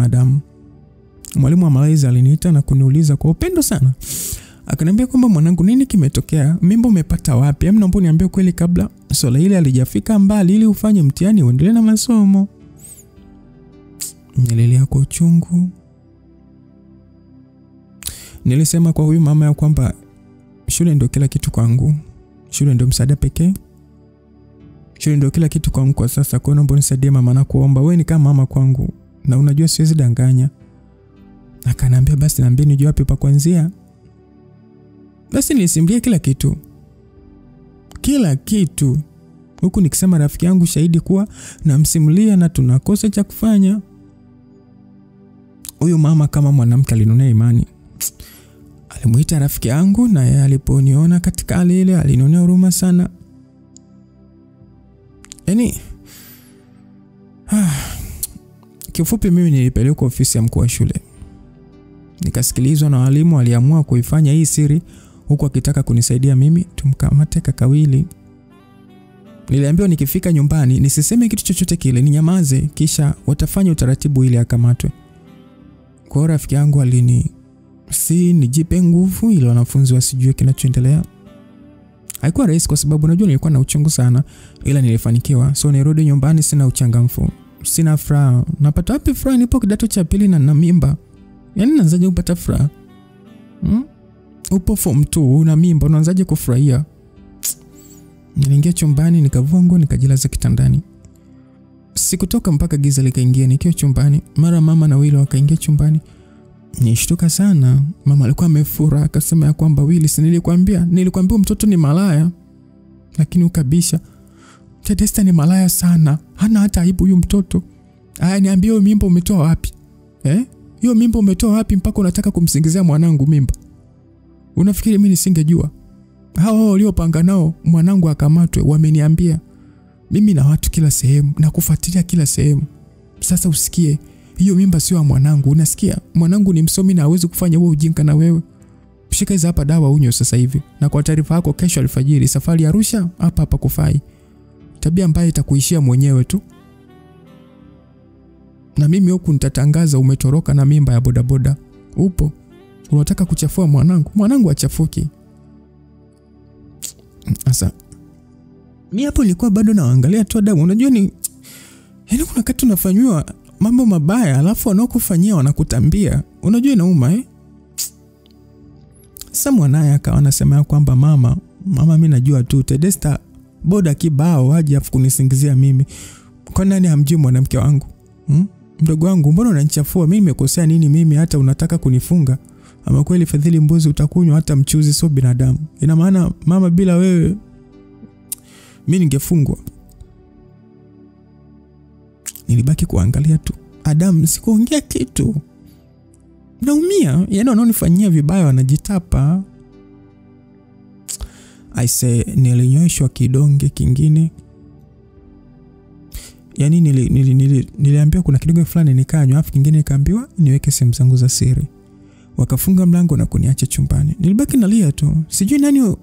Adamu. Mwalimu wa malezi aliniita na kuniuliza kwa upendo sana. Akaniambia kwamba mwanangu, nini kimetokea? Mimba umepata wapi? Naomba niambie kweli kabla swala hili alijafika mbali ili ufanye mtihani uendelee na masomo. Nililia kwa uchungu. Nilisema kwa huyu mama ya kwamba shule ndio kila kitu kwangu. Shule ndio msaada pekee. Shule ndio kila kitu kwangu kwa sasa. Kwa naomba unisaidie mama, na kuomba wewe ni kama mama kwangu. Na unajua siwezi danganya. Akaniambia basi niambie nijue wapi pa kuanzia. Basi nilisimulia kila kitu. Huku nikisema rafiki yangu shahidi kuwa namsimulia na tunakosa cha kufanya. Huyu mama kama mwanamke alinionea imani. Alimuita rafiki yangu na yeye aliponiona katika hali ile alinionea huruma sana. Kifupi mimi nilipelekwa ofisi ya mkuu wa shule. Nikasikilizwa na walimu, waliamua kuifanya hii siri huku akitaka kunisaidia mimi tumkamate kaka Willy. Niliambiwa nikifika nyumbani nisiseme kitu chochote kile, ninyamaze, kisha watafanya utaratibu ili akamatwe. Kwa rafiki yangu nijipe nguvu ili wanafunzi wasijue kinachoendelea. Haikuwa rahisi kwa sababu najua nilikuwa na uchungu sana, ila nilifanikiwa. So nirudi nyumbani sina uchangamfu, sina furaha. Napata wapi furaha nipo kidato cha 2 na mimba? Naanzaje kupata furaha? Upo form 2 una mimba, unaanzaje kufurahia? Niliingia chumbani, nikavua nguo, nikajilaza kitandani. Sikutoka mpaka giza likaingia. Nikiwa chumbani, mara mama na Willy wakaingia chumbani. Nishtuka sana. Mama alikuwa amefura, akasema ya kwamba Willy, si nilikwambia mtoto ni malaya. Lakini ukabisha. Tedesta ni malaya sana. Hana hata aibu huyu mtoto. Niambie hiyo mimba umetoa wapi? Hiyo mimba umetoa wapi mpaka unataka kumsingizia mwanangu mimba? Unafikiri mimi nisingejua? Hao waliopanga nao mwanangu akamatwe wameniambia. Mimi na watu kila sehemu na kufuatilia kila sehemu. Sasa usikie, hiyo mimba sio ya mwanangu, unasikia? Mwanangu ni msomi na hawezi kufanya wewe ujinga na wewe. Shika hizo hapa dawa unywe sasa hivi. Na kwa taarifa yako, kesho alfajiri safari ya Arusha hapa kufai. Tabia mbaya itakuishia mwenyewe tu. Na mimi huku nitatangaza umetoroka na mimba ya bodaboda. Upo. Unataka kuchafua mwanangu? Mwanangu achafuki. Sasa mimi hapo nilikuwa bado naangalia tu Adamu. Unajua kuna wakati unafanywa mambo mabaya alafu wanaokufanyia wanakutambia. Unajua inauma Sasa mwanae akawa anasema kwamba mama mimi najua tu Tedesta boda kibao aje afu kunisingizia mimi. Kwa nani hamjui mwanamke wangu? Mdogo wangu, mbona unanichafua? Mimi nimekosea nini mimi hata unataka kunifunga? Ama kweli Fadhili mbuzi utakunywa hata mchuzi sio binadamu. Ina maana mama bila wewe mimi ningefungwa. Nilibaki kuangalia tu. Adamu sikuongea kitu. Naumia, wanaonifanyia vibaya wanajitapa. Nilinyoshwa kidonge kingine. Niliambiwa kuna kidonge fulani nikanywa, afu kingine nikaambiwa niweke sehemu zangu za siri. Wakafunga mlango na kuniacha chumbani. Nilibaki nalia tu. Sijui nani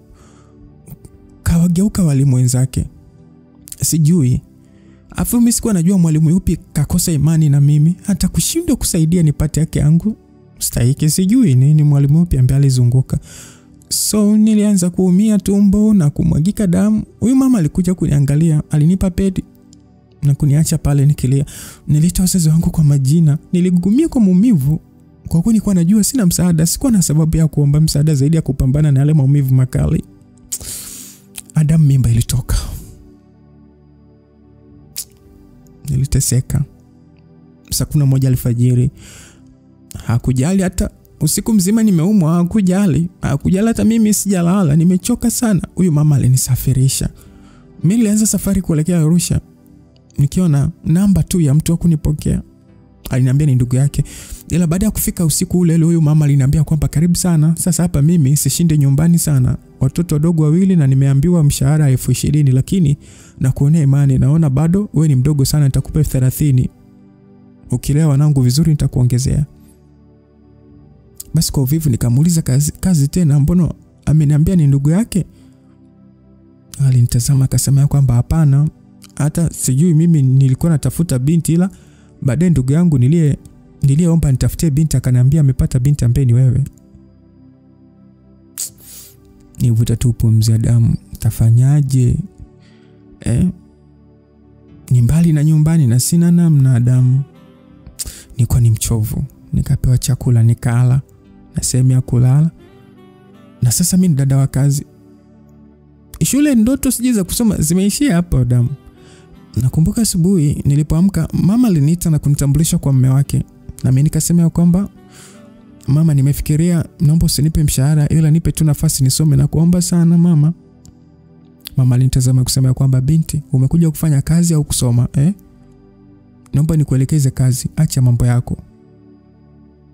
kawageuka walimu wenzake. Sijui. Afu mimi sikuwa najua mwalimu yupi kakosa imani na mimi hata kushindwa kusaidia nipate yake yangu stahiki. Sijui nini mwalimu yupi ambaye alizunguka. So nilianza kuumia tumbo na kumwagika damu. Huyu mama alikuja kuniangalia, alinipa pedi na kuniacha pale nikilia. Nilitoa wazazi wangu kwa majina. Niligugumia kwa maumivu. Kwa kuwa nilikuwa najua sina msaada, sikuwa na sababu ya kuomba msaada zaidi ya kupambana na yale maumivu makali. Adamu mimba ilitoka. Niliteseka. Saa 11 alfajiri. Hakujali hata Usiku mzima nimeumwa, hakujali hata mimi sijalala, nimechoka sana. Huyu mama alinisafirisha. Mimi nilianza safari kuelekea Arusha. Nikiona namba tu ya mtu wa kunipokea. Aliniambia ni ndugu yake. Ila baada ya kufika usiku ule huyu mama aliniambia kwamba karibu sana. Sasa hapa mimi sishinde nyumbani sana. Watoto wadogo 2 na nimeambiwa mshahara 20,000, lakini na kuonea imani, naona bado wewe ni mdogo sana, nitakupa 30. Ukilea wanangu vizuri nitakuongezea. Basi kwa uvivu nikamuuliza kazi tena, mbona ameniambia ni ndugu yake? Alinitazama akasema kwamba hapana, hata sijui mimi nilikuwa natafuta binti, ila baadaye ndugu yangu niliyeomba nitafutie binti akaniambia amepata binti ambaye ni wewe. Nivuta tu pumzi ya damu. Tafanyaje? Ni mbali na nyumbani na sina namna damu. Nilikuwa ni mchovu. Nikapewa chakula nikala na sehemu ya kulala. Na sasa mimi ni dada wa kazi. Shule ndoto sijiza kusoma zimeishia hapa damu. Nakumbuka asubuhi nilipoamka mama aliniita na kunitambulisha kwa mume wake. Na mimi nikasema kwamba mama, nimefikiria naomba usinipe mshahara ila nipe tu nafasi nisome na kuomba sana mama. Mama alinitazama kusema kwamba binti, umekuja kufanya kazi au kusoma? Naomba nikuelekeze kazi, acha mambo yako.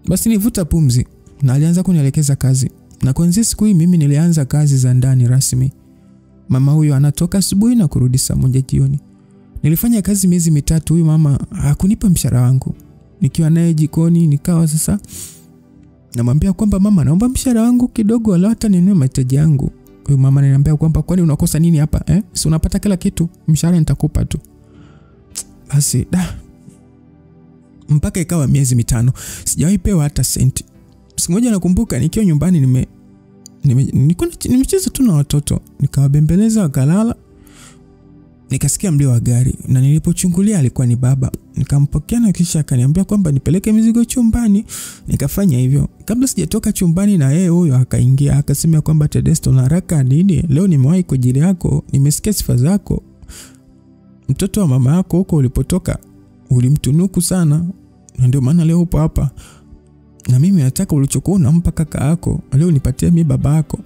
Basi nivuta pumzi na alianza kunielekeza kazi. Na kuanzia siku hii mimi nilianza kazi za ndani rasmi. Mama huyo anatoka asubuhi na kurudi saa 1 jioni. Nilifanya kazi miezi 3. Huyu mama hakunipa mshahara wangu. Nikiwa naye jikoni nikawa sasa namwambia kwamba mama, naomba mshahara wangu kidogo wala hata ninunue mahitaji yangu. Huyu mama ananiambia kwamba kwani unakosa nini hapa? Si unapata kila kitu, mshahara nitakupa tu. Basi mpaka ikawa miezi 5 sijawahi pewa hata senti. Siku moja nakumbuka nikiwa nyumbani nimecheza tu na watoto, nikawabembeleza wakalala. Nikasikia mlio wa gari na nilipochungulia alikuwa ni baba. Nikampokea na kisha akaniambia kwamba nipeleke mizigo chumbani. Nikafanya hivyo. Kabla sijatoka chumbani na yeye huyo akaingia akasema kwamba Tedesto, na haraka nini? Leo nimewahi kwa ajili yako, nimesikia sifa zako. Mtoto wa mama yako huko ulipotoka ulimtunuku sana, na ndio maana leo upo hapa. Na mimi nataka ulichokuwa unampa kaka yako leo nipatie mimi baba yako.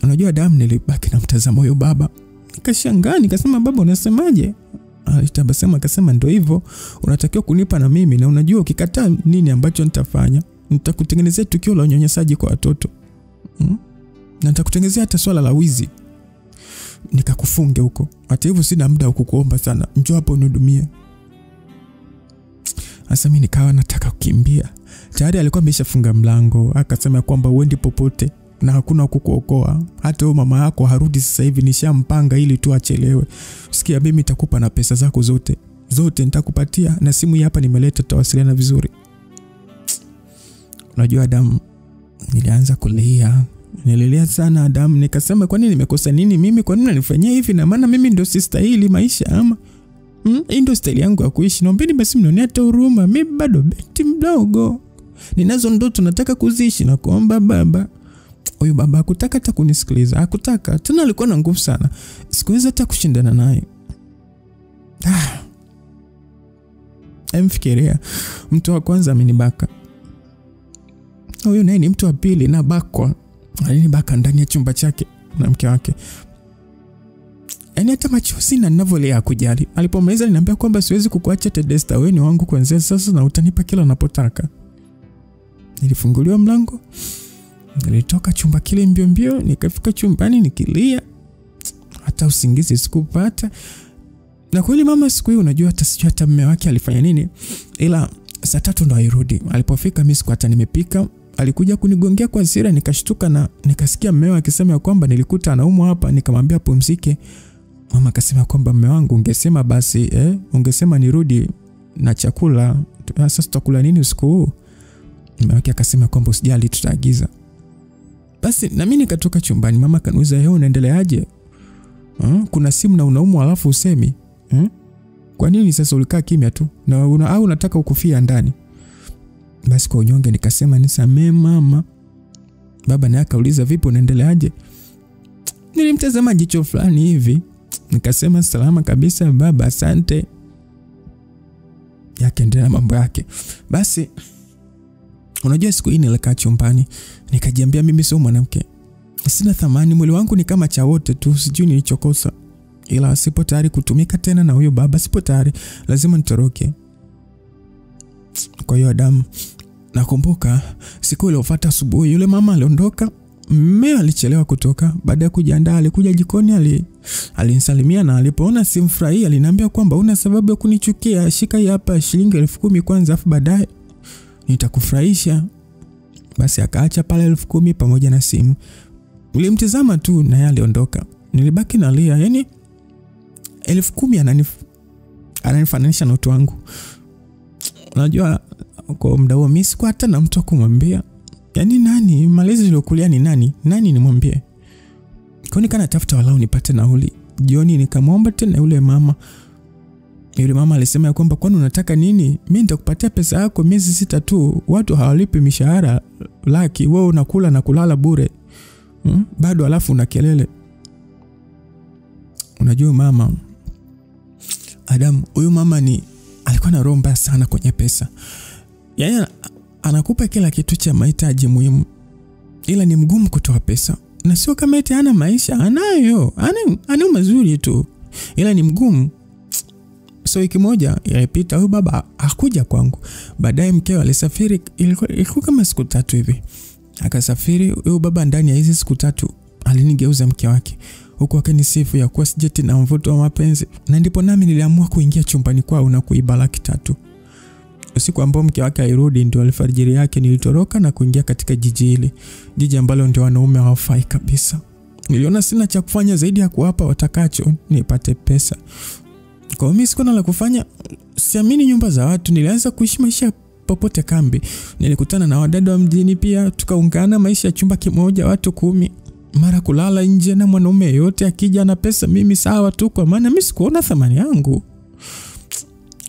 Unajua damu, nilibaki na mtazamo huyo baba. Nikashangaa nikasema baba unasemaje? Alitabasema akasema ndio hivyo, unatakiwa kunipa na mimi, na unajua ukikataa nini ambacho nitafanya? Nitakutengenezea tukio la unyanyasaji kwa watoto. Na nitakutengenezea hata swala la wizi. Nikakufunge huko. Hata hivyo sina muda wa kukuomba sana. Njoo hapo unihudumie. Sasa mimi nikawa nataka kukimbia. Tayari alikuwa ameshafunga mlango. Akasema kwamba uendi popote na hakuna kukuokoa. Hata mama yako harudi sasa hivi, nishampanga ili tu achelewe. Sikia, mimi nitakupa na pesa zako zote nitakupatia, na simu hii hapa nimeleta, tutawasiliana vizuri. Unajua Adam, nilianza kulia. Nililia sana Adam. Nikasema kwa nini nimekosa nini mimi? Kwa nini unanifanyia hivi? Na maana mimi ndio sistahili maisha ama? Hii ndio style yangu ya kuishi. Naombeni basi mnionee hata huruma. Mimi bado binti mdogo. Ninazo ndoto nataka kuziishi na kuomba baba. Huyu baba hakutaka hata kunisikiliza. Hakutaka. Tena alikuwa na nguvu sana. Sikuweza hata kushindana naye. Mfikiria, mtu wa kwanza amenibaka. Huyu naye ni mtu wa pili na bakwa. Alinibaka ndani ya chumba chake na mke wake. Yaani hata machozi na ninavyolea kujali. Alipomaliza aliniambia kwamba siwezi kukuacha Tedesta, wewe ni wangu kuanzia sasa na utanipa kila unapotaka. Nilifunguliwa mlango. Nilitoka chumba kile mbio, nikafika chumbani nikilia. Hata usingizi sikupata. Na kweli mama siku hiyo unajua hata mume wake alifanya nini? Ila saa 3 ndo alirudi. Alipofika mimi siku hata nimepika. Alikuja kunigongea kwa hasira, nikashtuka na nikasikia mume wake akisema kwamba nilikuta anaumwa hapa. Nikamwambia pumzike. Mama akasema kwamba mume wangu ungesema basi ungesema nirudi na chakula. Sasa tutakula nini usiku huu? Mume wake akasema kwamba usijali tutaagiza. Basi na mimi nikatoka chumbani. Mama kaniuliza yeye unaendeleaje? Kuna simu na unaumwa alafu usemi? Kwa nini sasa ulikaa kimya tu? Na au unataka ukufia ndani? Basi kwa unyonge nikasema nisamee mama. Baba naye akauliza vipi unaendeleaje? Nilimtazama jicho fulani hivi. Nikasema salama kabisa baba, asante. Yakaendelea mambo yake. Basi Unajua siku hii nilikaa chumbani, nikajiambia mimi sio mwanamke. Sina thamani, mwili wangu ni kama cha wote tu, sijui nilichokosa. Ila sipo tayari kutumika tena na huyo baba, sipo tayari, lazima nitoroke. Kwa hiyo Adam, nakumbuka siku iliyofuata asubuhi yule mama aliondoka. Mmeo alichelewa kutoka. Baada ya kujiandaa alikuja jikoni, alinisalimia na alipoona simfurahia aliniambia kwamba una sababu ya kunichukia, shika hii hapa shilingi 10,000 kwanza afu baadaye nitakufurahisha. Basi akaacha pale 10,000 pamoja na simu. Nilimtazama tu na yeye aliondoka. Nilibaki nalia, yani 10,000 ananifananisha na utu wangu. Unajua kwa muda huo mimi sikuwa hata na mtu kumwambia. Yani nani malezi nilokulia ni nani? Nani nimwambie? Kwa nini kana tafuta walau nipate nauli. Jioni nikamwomba tena yule mama. Yule mama alisema kwamba kwani unataka nini? Mimi nitakupatia pesa yako miezi 6 tu. Watu hawalipi mishahara laki, wewe unakula na kulala bure. Bado alafu una kelele. Unajua mama Adam, huyu mama alikuwa na roho mbaya sana kwenye pesa. Yaani anakupa kila kitu cha mahitaji muhimu, ila ni mgumu kutoa pesa. Na sio kama eti hana maisha, anayo. Ana mazuri tu, ila ni mgumu. So wiki moja ilipita, huyu baba hakuja kwangu. Baadaye mkeo alisafiri, ilikuwa kama siku 3 hivi. Akasafiri huyu baba, ndani ya hizo siku 3 alinigeuza mke wake. Huko akanisifu ya kuwa sijeti na mvuto wa mapenzi. Na ndipo nami niliamua kuingia chumbani kwao na kuiba 300,000. Usiku ambao mke wake alirudi ndio alfajiri yake nilitoroka na kuingia katika jiji hili. Jiji ambalo ndio wanaume hawafai kabisa. Niliona sina cha kufanya zaidi ya kuwapa watakacho nipate pesa. Kwa mimi sikuwa na la kufanya, siamini nyumba za watu, nilianza kuishi maisha popote kambi. Nilikutana na wadada wa mjini pia, tukaungana maisha ya chumba kimoja, watu 10. Mara kulala nje na mwanaume yote akija na pesa, mimi sawa tu, kwa maana mimi sikuona thamani yangu.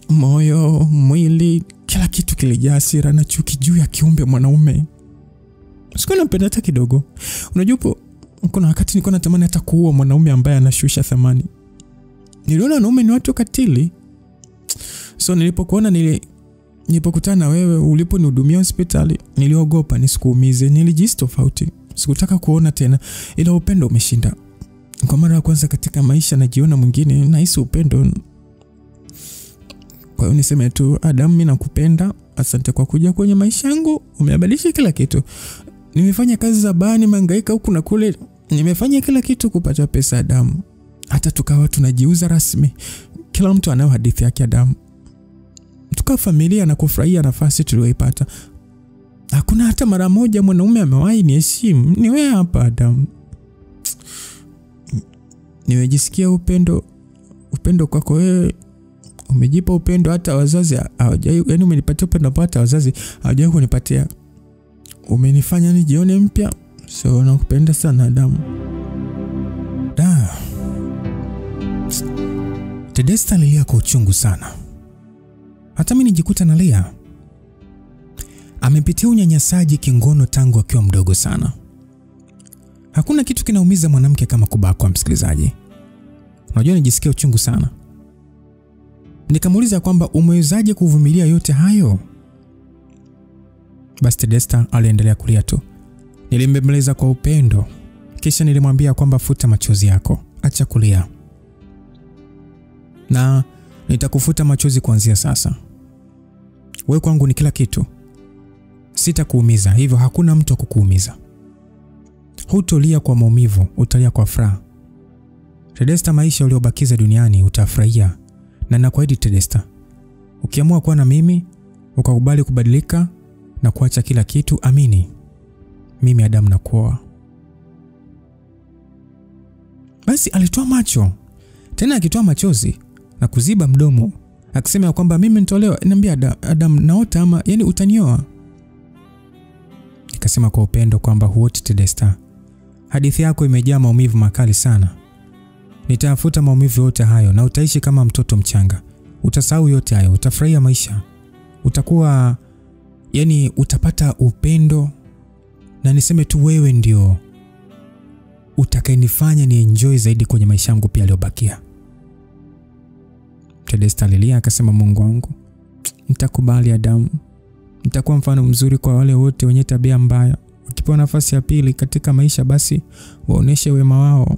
Moyo, mwili, kila kitu kilijaa hasira na chuki juu ya kiumbe mwanaume. Sikuwa napenda hata kidogo. Unajua kuna wakati nilikuwa natamani hata kuua mwanaume ambaye anashusha thamani. Niliona wanaume ni watu katili. So nilipokutana na wewe uliponihudumia hospitali, niliogopa nisikuumize, nilijihisi tofauti. Sikutaka kuona tena, ila upendo umeshinda. Kwa mara ya kwanza katika maisha najiona mwingine, nahisi upendo. Kwa hiyo niseme tu Adam, mimi nakupenda. Asante kwa kuja kwenye maisha yangu. Umebadilisha kila kitu. Nimefanya kazi za bani, mangaika huku na kule. Nimefanya kila kitu kupata pesa Adam. Hata tukawa tunajiuza rasmi. Kila mtu anayo hadithi yake Adam. Tukawa familia na kufurahia nafasi tuliyoipata. Hakuna hata mara moja mwanaume amewahi niheshimu. Ni wewe hapa Adam. Nimejisikia upendo kwako wewe. Umejipa upendo hata wazazi hawajai, yani umenipatia upendo hata wazazi hawajai kunipatia. Umenifanya nijione mpya. So nakupenda sana Adam. Tedesta alilia kwa uchungu sana. Hata mimi nijikuta nalia. Amepitia unyanyasaji kingono tangu akiwa mdogo sana. Hakuna kitu kinaumiza mwanamke kama kubakwa, msikilizaji. Unajua nijisikia uchungu sana. Nikamuuliza kwamba umewezaje kuvumilia yote hayo? Basi Tedesta aliendelea kulia tu. Nilimbembeleza kwa upendo. Kisha nilimwambia kwamba futa machozi yako. Acha kulia. Na nitakufuta machozi kuanzia sasa. Wewe kwangu ni kila kitu. Sitakuumiza, hivyo hakuna mtu kukuumiza. Hutolia kwa maumivu, utalia kwa furaha. Tedesta, maisha uliobakiza duniani utafurahia. Na nakuahidi Tedesta, ukiamua kuwa na mimi, ukakubali kubadilika na kuacha kila kitu, amini. Mimi Adam nakuoa. Basi alitoa macho. Tena akitoa machozi na kuziba mdomo, akisema kwamba mimi nitolewa. Niambia Adam, naota ama yani utanioa? Nikasema kwa upendo kwamba huoti Tedesta. Hadithi yako imejaa maumivu makali sana. Nitafuta maumivu yote hayo na utaishi kama mtoto mchanga. Utasahau yote hayo, utafurahia maisha. Utakuwa yani utapata upendo, na niseme tu wewe ndio utakayenifanya ni enjoy zaidi kwenye maisha yangu pia yaliyobakia. Tedesta alilia akasema, Mungu wangu, nitakubali Adam. Nitakuwa mfano mzuri kwa wale wote wenye tabia mbaya. Wakipewa nafasi ya pili katika maisha, basi waoneshe wema wao.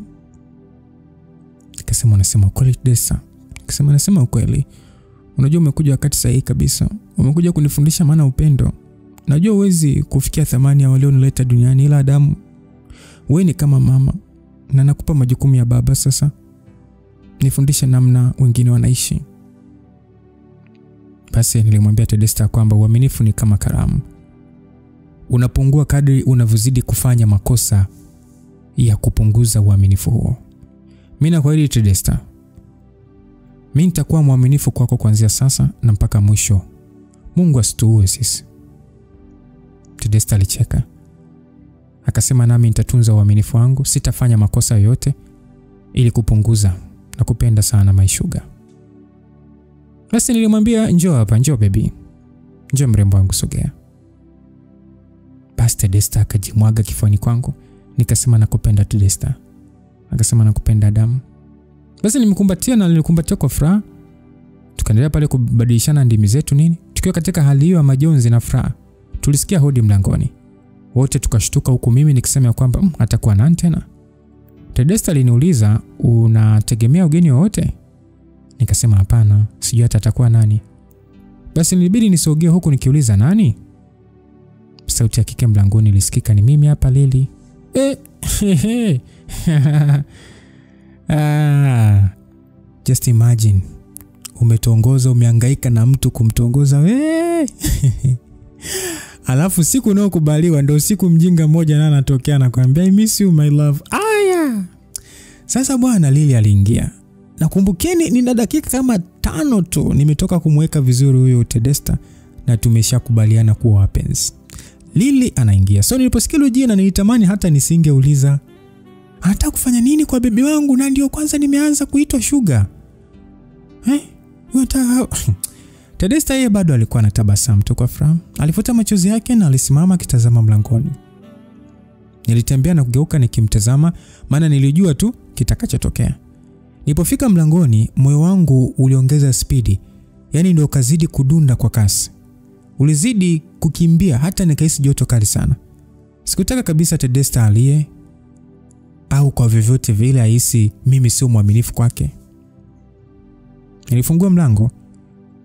Nikasema unasema ukweli Tedesta. Nikasema nasema ukweli. Unajua umekuja wakati sahihi kabisa. Umekuja kunifundisha maana upendo. Najua huwezi kufikia thamani ya walionileta duniani, ila Adamu, wewe ni kama mama na nakupa majukumu ya baba sasa. Nifundishe namna wengine wanaishi. Basi nilimwambia Tedesta kwamba uaminifu ni kama karamu. Unapungua kadri unavyozidi kufanya makosa ya kupunguza uaminifu huo. Mimi nakuahidi Tedesta, mimi nitakuwa mwaminifu kwako kuanzia sasa na mpaka mwisho. Mungu asituue sisi. Tedesta alicheka. Akasema nami nitatunza uaminifu wangu, sitafanya makosa yoyote ili kupunguza na kupenda sana my sugar. Basi nilimwambia njoo hapa, njoo baby. Njoo mrembo wangu, sogea. Basi Tedesta akajimwaga kifuani kwangu. Nikasema nakupenda Tedesta. Akasema nakupenda Adamu. Basi nimkumbatia na nilikumbatia kwa furaha. Tukaendelea pale kubadilishana ndimi zetu nini. Tukiwa katika hali hiyo ya majonzi na furaha, tulisikia hodi mlangoni. Wote tukashtuka, huku mimi nikisema kwamba atakuwa nani tena. Tedesta aliniuliza, unategemea ugeni wowote? Nikasema hapana, sijui hata atakuwa nani. Basi nilibidi nisogee huku nikiuliza nani. Sauti ya kike mlangoni ilisikika, ni mimi hapa Lily. Just imagine, umetongoza, umehangaika na mtu kumtongoza wewe. Alafu siku unayokubaliwa ndio siku mjinga mmoja na anatokea na kuambia I miss you my love. Aya. Sasa bwana Lily aliingia. Nakumbukeni nina dakika kama 5 tu nimetoka kumweka vizuri huyo Tedesta na tumeshakubaliana kuwa wapenzi. Lily anaingia. So niliposikia hilo jina nilitamani hata nisingeuliza anataka kufanya nini kwa bibi wangu, na ndio kwanza nimeanza kuitwa sugar. Tedesta yeye bado alikuwa anatabasamu tu kwa furaha. Alifuta machozi yake na alisimama kitazama mlangoni. Nilitembea na kugeuka nikimtazama, maana nilijua tu kitakachotokea. Nilipofika mlangoni, moyo wangu uliongeza spidi. Yaani ndio kazidi kudunda kwa kasi. Ulizidi kukimbia hata nikahisi joto kali sana. Sikutaka kabisa Tedesta alie au kwa vyovyote vile ahisi mimi sio mwaminifu kwake. Nilifungua mlango,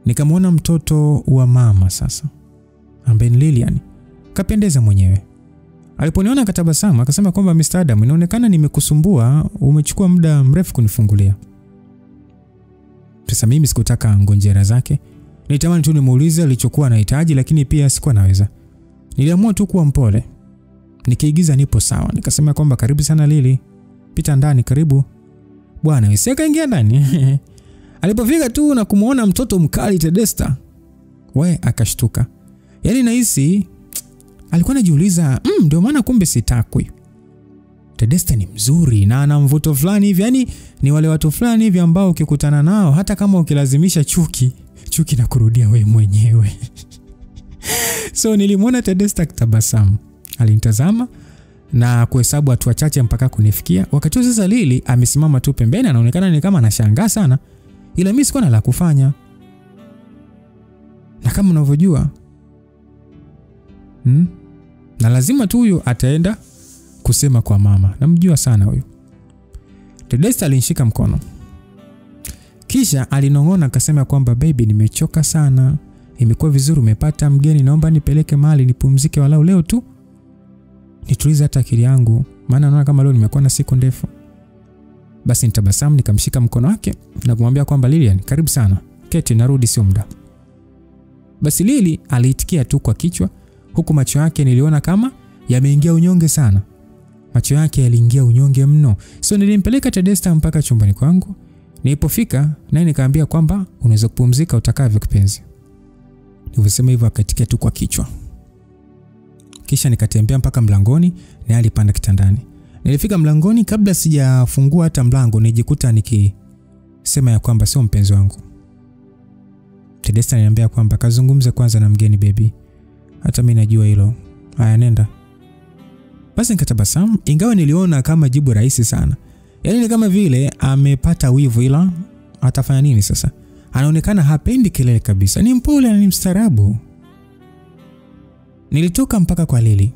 nikamwona mtoto wa mama sasa, ambaye ni Lilian. Kapendeza mwenyewe. Aliponiona akatabasamu, akasema kwamba Mr. Adam, inaonekana nimekusumbua, umechukua muda mrefu kunifungulia. Sasa mimi sikutaka ngonjera zake. Nilitamani tu nimuulize alichokuwa anahitaji, lakini pia sikuwa naweza. Niliamua tu kuwa mpole. Nikiigiza nipo sawa. Nikasema kwamba karibu sana Lily. Pita ndani, karibu. Bwana, iseka ingia ndani. Alipofika tu na kumuona mtoto mkali Tedesta, akashtuka. Yaani nahisi alikuwa anajiuliza, ndio maana kumbe sitakwi. Tedesta ni mzuri na ana mvuto fulani hivi, yani ni wale watu fulani hivi ambao ukikutana nao hata kama ukilazimisha chuki na kurudia wewe mwenyewe. So nilimwona Tedesta kitabasamu. Alinitazama na kuhesabu watu wachache mpaka kunifikia. Wakati sasa Lily amesimama tu pembeni, anaonekana ni kama anashangaa sana. Ila mimi sikuwa na la kufanya. Na kama unavyojua, na lazima tu huyo ataenda kusema kwa mama. Namjua sana huyo. Tedesta alinishika mkono. Kisha alinong'ona akasema kwamba baby, nimechoka sana. Imekuwa vizuri umepata mgeni, naomba nipeleke mahali nipumzike walau leo tu. Nitulize hata akili yangu, maana naona kama leo nimekuwa na siku ndefu. Basi nitabasamu nikamshika mkono wake na kumwambia kwamba Lilian, karibu sana. Keti, narudi sio muda. Basi Lily aliitikia tu kwa kichwa, huku macho yake niliona kama yameingia unyonge sana. Macho yake yaliingia unyonge mno. So nilimpeleka Tedesta mpaka chumbani kwangu. Nilipofika naye nikaambia kwamba unaweza kupumzika utakavyo kipenzi. Nilisema hivyo akatikia tu kwa kichwa. Kisha nikatembea mpaka mlangoni na alipanda kitandani. Nilifika mlangoni, kabla sijafungua hata mlango nijikuta nikisema ya kwamba sio mpenzi wangu. Tedesta ananiambia kwamba kazungumze kwanza na mgeni baby. Hata mimi najua hilo. Haya, nenda. Basi nikatabasamu, ingawa niliona kama jibu rahisi sana. Yaani ni kama vile amepata wivu, ila atafanya nini sasa? Anaonekana hapendi kelele kabisa. Ni mpole na ni mstaarabu. Nilitoka mpaka kwa Lili.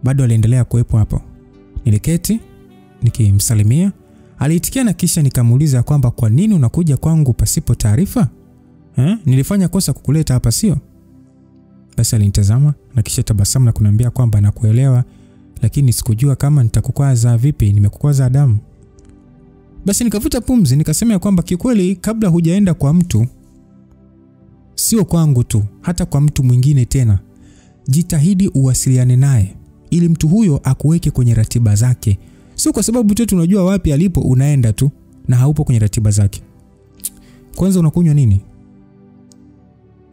Bado aliendelea kuwepo hapo. Niliketi nikimsalimia. Aliitikia na kisha nikamuuliza kwamba kwa nini unakuja kwangu pasipo taarifa? Nilifanya kosa kukuleta hapa sio? Basi alinitazama na kisha tabasamu na kuniambia kwamba nakuelewa, lakini sikujua kama nitakukwaza vipi. Nimekukwaza Adam? Basi nikavuta pumzi nikasema kwamba kikweli kabla hujaenda kwa mtu, sio kwangu tu, hata kwa mtu mwingine tena, jitahidi uwasiliane naye ili mtu huyo akuweke kwenye ratiba zake. Sio kwa sababu tu tunajua wapi alipo unaenda tu na haupo kwenye ratiba zake. Kwanza unakunywa nini?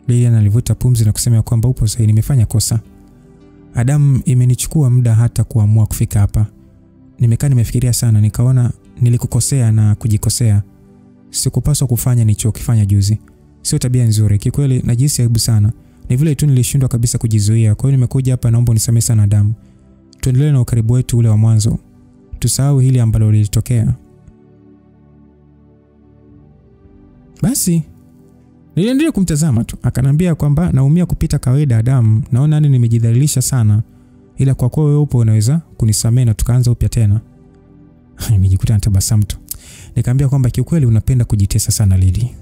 Lilian alivuta pumzi na kusema kwamba upo sahihi, nimefanya kosa. Adam, imenichukua muda hata kuamua kufika hapa. Nimekaa nimefikiria sana, nikaona nilikukosea na kujikosea. Sikupaswa kufanya nilichokifanya juzi. Sio tabia nzuri. Kikweli najisikia aibu sana. Ni vile tu nilishindwa kabisa kujizuia. Kwa hiyo nimekuja hapa, naomba unisamehe sana Adam. Tuendelee na ukaribu wetu ule wa mwanzo. Tusahau hili ambalo lilitokea. Basi niliendelea kumtazama tu. Akanambia kwamba naumia kupita kawaida Adam. Naona nimejidhalilisha sana. Ila kwa kuwa wewe upo unaweza kunisamehe na tukaanza upya tena. Nimejikuta natabasamu tu. Nikamwambia kwamba kiukweli unapenda kujitesa sana Lili.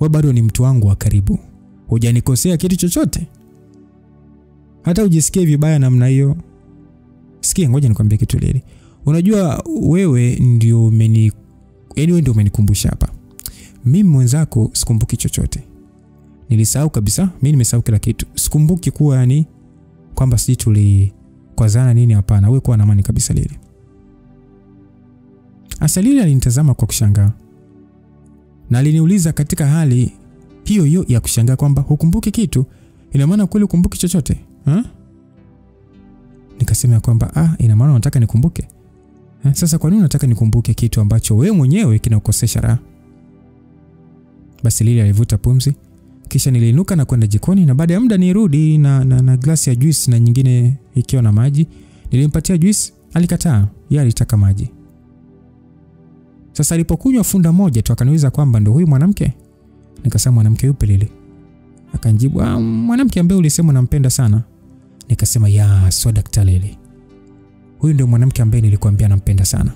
Wewe bado ni mtu wangu wa karibu. Hujanikosea kitu chochote. Hata ujisikie vibaya namna hiyo. Sikia, ngoja nikwambie kitu Lili. Unajua wewe ndio wewe umenikumbusha hapa. Mimi mwenzako sikumbuki chochote. Nilisahau kabisa, mimi nimesahau kila kitu. Sikumbuki kuwa kwamba sisi tulikwazana nini, hapana. Wewe kuwa na amani kabisa Lili. Lili alinitazama kwa kushangaa. Na aliniuliza katika hali hiyo ya kushangaa kwamba hukumbuki kitu, ina maana kweli hukumbuki chochote? Nikasema kwamba ina maana unataka nikumbuke. Sasa kwa nini unataka nikumbuke kitu ambacho wewe mwenyewe kinakukosesha raha? Basi Lili alivuta pumzi, kisha niliinuka na kwenda jikoni, na baada ya muda nirudi na glasi ya juice na nyingine ikiwa na maji. Nilimpatia juice, alikataa. Yeye alitaka maji. Sasa alipokunywa funda moja tu akaniuliza kwamba ndio huyu mwanamke? Nikasema mwanamke yupi Lili? Akanijibu mwanamke ambaye ulisema unampenda sana. Nikasema so daktari Lili. Huyu ndio mwanamke ambaye nilikwambia nampenda sana.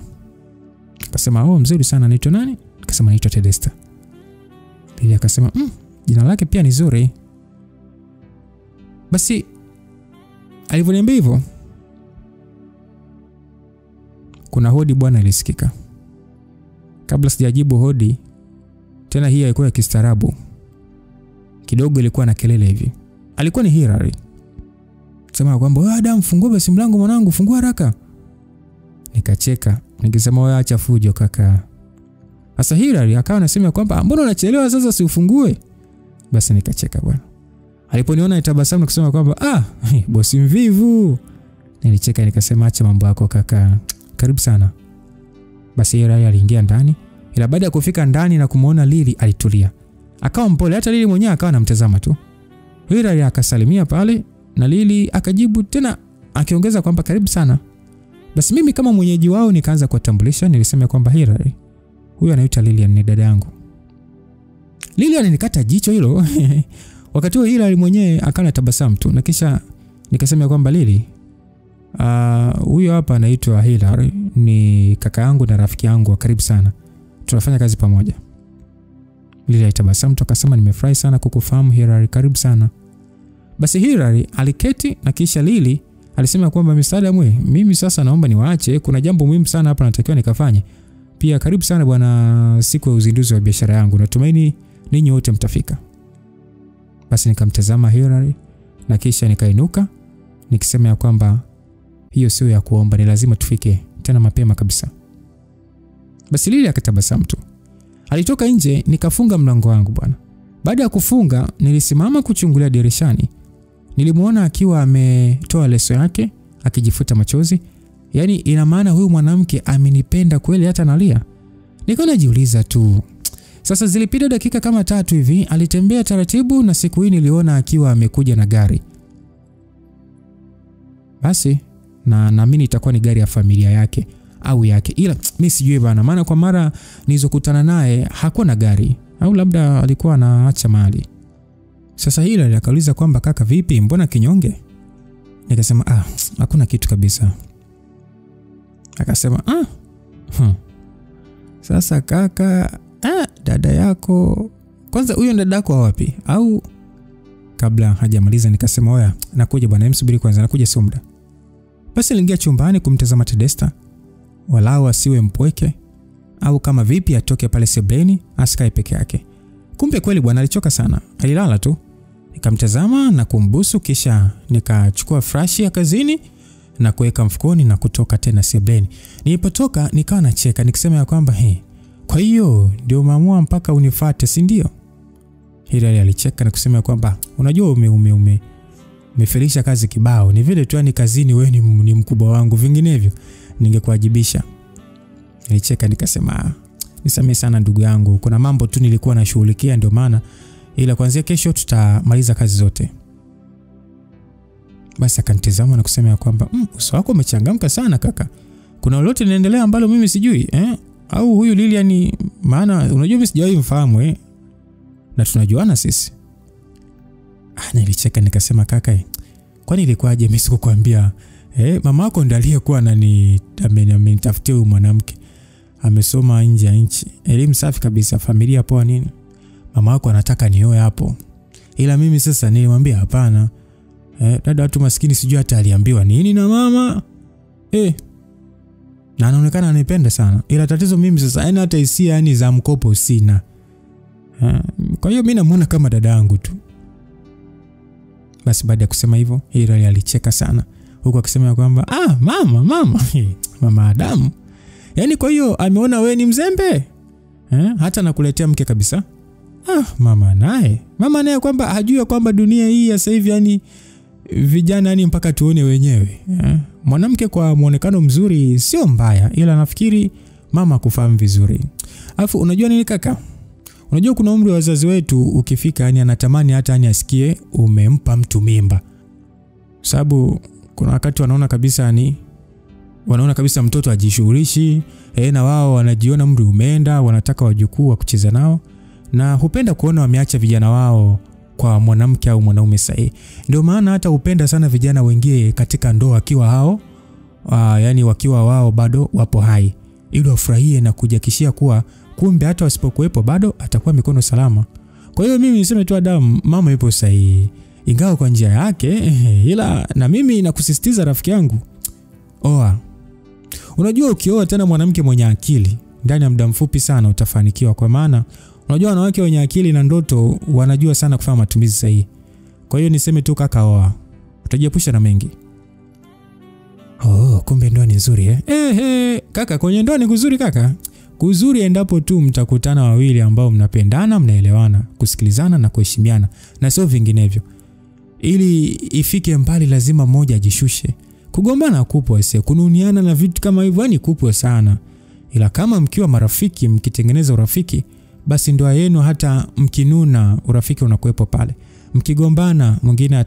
Akasema mzuri sana, anaitwa nani? Nikasema anaitwa Tedesta. Lili akasema jina lake pia ni zuri. Basi alivyoniambia hivyo, kuna hodi bwana ilisikika. Kabla sijajibu hodi, tena hii ilikuwa ya kistaarabu. Kidogo ilikuwa na kelele hivi. Alikuwa ni Hilary. Sema kwamba Adam, fungua basi mlango mwanangu, fungua haraka. Nikacheka, nikisema wewe acha fujo kaka. Sasa Hilary akawa anasema kwamba mbona unachelewa sasa, si ufungue? Basi nikacheka bwana. Aliponiona nitabasamu na kusema kwamba bosi mvivu. Nilicheka nikasema acha mambo yako kaka. Karibu sana. Basi Hilary aliingia ndani. Ila baada ya kufika ndani na kumuona Lili alitulia. Akawa mpole, hata Lili mwenyewe akawa anamtazama tu. Hilary akasalimia pale na Lili akajibu tena akiongeza kwamba karibu sana. Basi mimi kama mwenyeji wao nikaanza kuwatambulisha. Nilisema kwamba Hilary, huyu anaitwa Lilian, ni dada yangu. Lilian alikata jicho hilo. Wakati huo Hilary mwenyewe akana tabasamu tu, na kisha nikasema kwamba Lili, huyu hapa anaitwa Hilary, ni kaka yangu na rafiki yangu wa karibu sana. Tunafanya kazi pamoja. Lili alitabasamu akasema nimefurahi sana kukufahamu Hilary, karibu sana. Basi Hilary aliketi na kisha Lili alisema kwamba msaada mimi sasa naomba niwaache, kuna jambo muhimu sana hapa natakiwa nikafanye. Pia karibu sana bwana siku ya uzinduzi wa biashara yangu. Natumaini ninyi wote mtafika. Basi nikamtazama Hilary na kisha nikainuka nikisema kwamba hiyo sio ya kuomba, ni lazima tufike tena mapema kabisa. Basi Lili akatabasamu tu. Alitoka nje, nikafunga mlango wangu bwana. Baada ya kufunga, nilisimama kuchungulia dirishani. Nilimuona akiwa ametoa leso yake, akijifuta machozi. Yaani ina maana huyu mwanamke amenipenda kweli hata nalia. Nikaona jiuliza tu. Sasa zilipita dakika kama 3 hivi, alitembea taratibu na siku hii niliona akiwa amekuja na gari. Basi na naamini itakuwa ni gari ya familia yake au yake. Ila mimi sijui bana, maana kwa mara nilizokutana naye hakuwa na gari, au labda alikuwa anaacha mali. Sasa hilo akauliza kwamba kaka vipi, mbona kinyonge? Nikasema hakuna kitu kabisa. Akasema sasa kaka, dada yako kwanza, huyo dada yako wapi? Au kabla hajamaliza nikasema oya, nakuja bwana, msubiri kwanza, nakuja sio muda. Basi niliingia chumbani kumtazama Tedesta, walau asiwe mpweke au kama vipi atoke pale sebleni asikae peke yake. Kumbe kweli bwana alichoka sana, alilala tu. Nikamtazama na kumbusu, kisha nikachukua frashi ya kazini na kuweka mfukoni na kutoka tena sebleni. Nilipotoka nikawa nacheka nikisema ya kwamba kwa hiyo ndio umeamua mpaka unifuate, si ndio? Hilali alicheka na kusema kwamba unajua umefelisha kazi kibao, ni vile tu kazini wewe ni mkubwa wangu, vinginevyo ningekuwajibisha. Nilicheka nikasema nisamee sana ndugu yangu, kuna mambo tu nilikuwa nashughulikia ndio maana, ila kuanzia kesho tutamaliza kazi zote. Basi akanitazama na kusema kwamba uso wako umechangamka sana kaka, kuna lolote linaendelea ambalo mimi sijui au huyu Lilian, maana unajua mimi sijawahi mfahamu na tunajuana sisi. Nilicheka nikasema kaka, kwani ilikuwaje mimi sikukwambia? Mama yako ndiye aliyekuwa amenitafutia huyu mwanamke, amesoma nje ya nchi, elimu safi kabisa, familia poa nini, mama yako anataka nioe hapo. Ila mimi sasa nilimwambia hapana. Dada watu maskini sijui hata aliambiwa nini na mama. Na anaonekana anipenda sana, ila tatizo mimi sasa hata hisia za mkopo sina. Kwa hiyo mimi namuona kama dada yangu tu. Basi baada ya kusema hivyo, Hilali alicheka sana huku akisema kwamba mama Adamu, kwa hiyo ameona wewe ni mzembe hata nakuletea mke kabisa. Mama naye kwamba hajui kwamba dunia hii ya sasa hivi vijana mpaka tuone wenyewe. Mwanamke kwa muonekano mzuri sio mbaya, ila nafikiri mama kufahamu vizuri. Alafu unajua nini kaka? Unajua kuna umri wa wazazi wetu ukifika anatamani hata asikie umempa mtu mimba. Sababu kuna wakati wanaona kabisa mtoto ajishughulishi, na wao wanajiona umri umeenda, wanataka wajukuu wa kucheza nao, na hupenda kuona wameacha vijana wao kwa mwanamke au mwanaume sahihi. Ndio maana hata hupenda sana vijana wengine katika ndoa wakiwa hao wakiwa wao bado wapo hai, ili wafurahie na kujakishia kuwa kumbe hata wasipokuepo bado atakuwa mikono salama. Kwa hiyo mimi niseme tu Adamu, mama yupo sahihi, ingawa kwa njia yake, ila na mimi nakusisitiza rafiki yangu, unajua ukioa tena mwanamke mwenye akili, ndani ya muda mfupi sana utafanikiwa, kwa maana unajua wanawake wenye akili na ndoto wanajua sana kufanya matumizi sahihi. Kwa hiyo niseme tu kaka, utajiepusha na mengi. Kumbe ndoa ni nzuri kaka, kwenye ndoa ni kuzuri kaka. Kuzuri endapo tu mtakutana wawili ambao mnapendana, mnaelewana, kusikilizana na kuheshimiana, na sio vinginevyo. Ili ifike mbali lazima mmoja ajishushe. Kugombana kupo kununiana na vitu kama hivyo kupo sana. Ila kama mkiwa marafiki, mkitengeneza urafiki, basi ndoa yenu hata mkinuna urafiki unakuepo pale. Mkigombana mwingine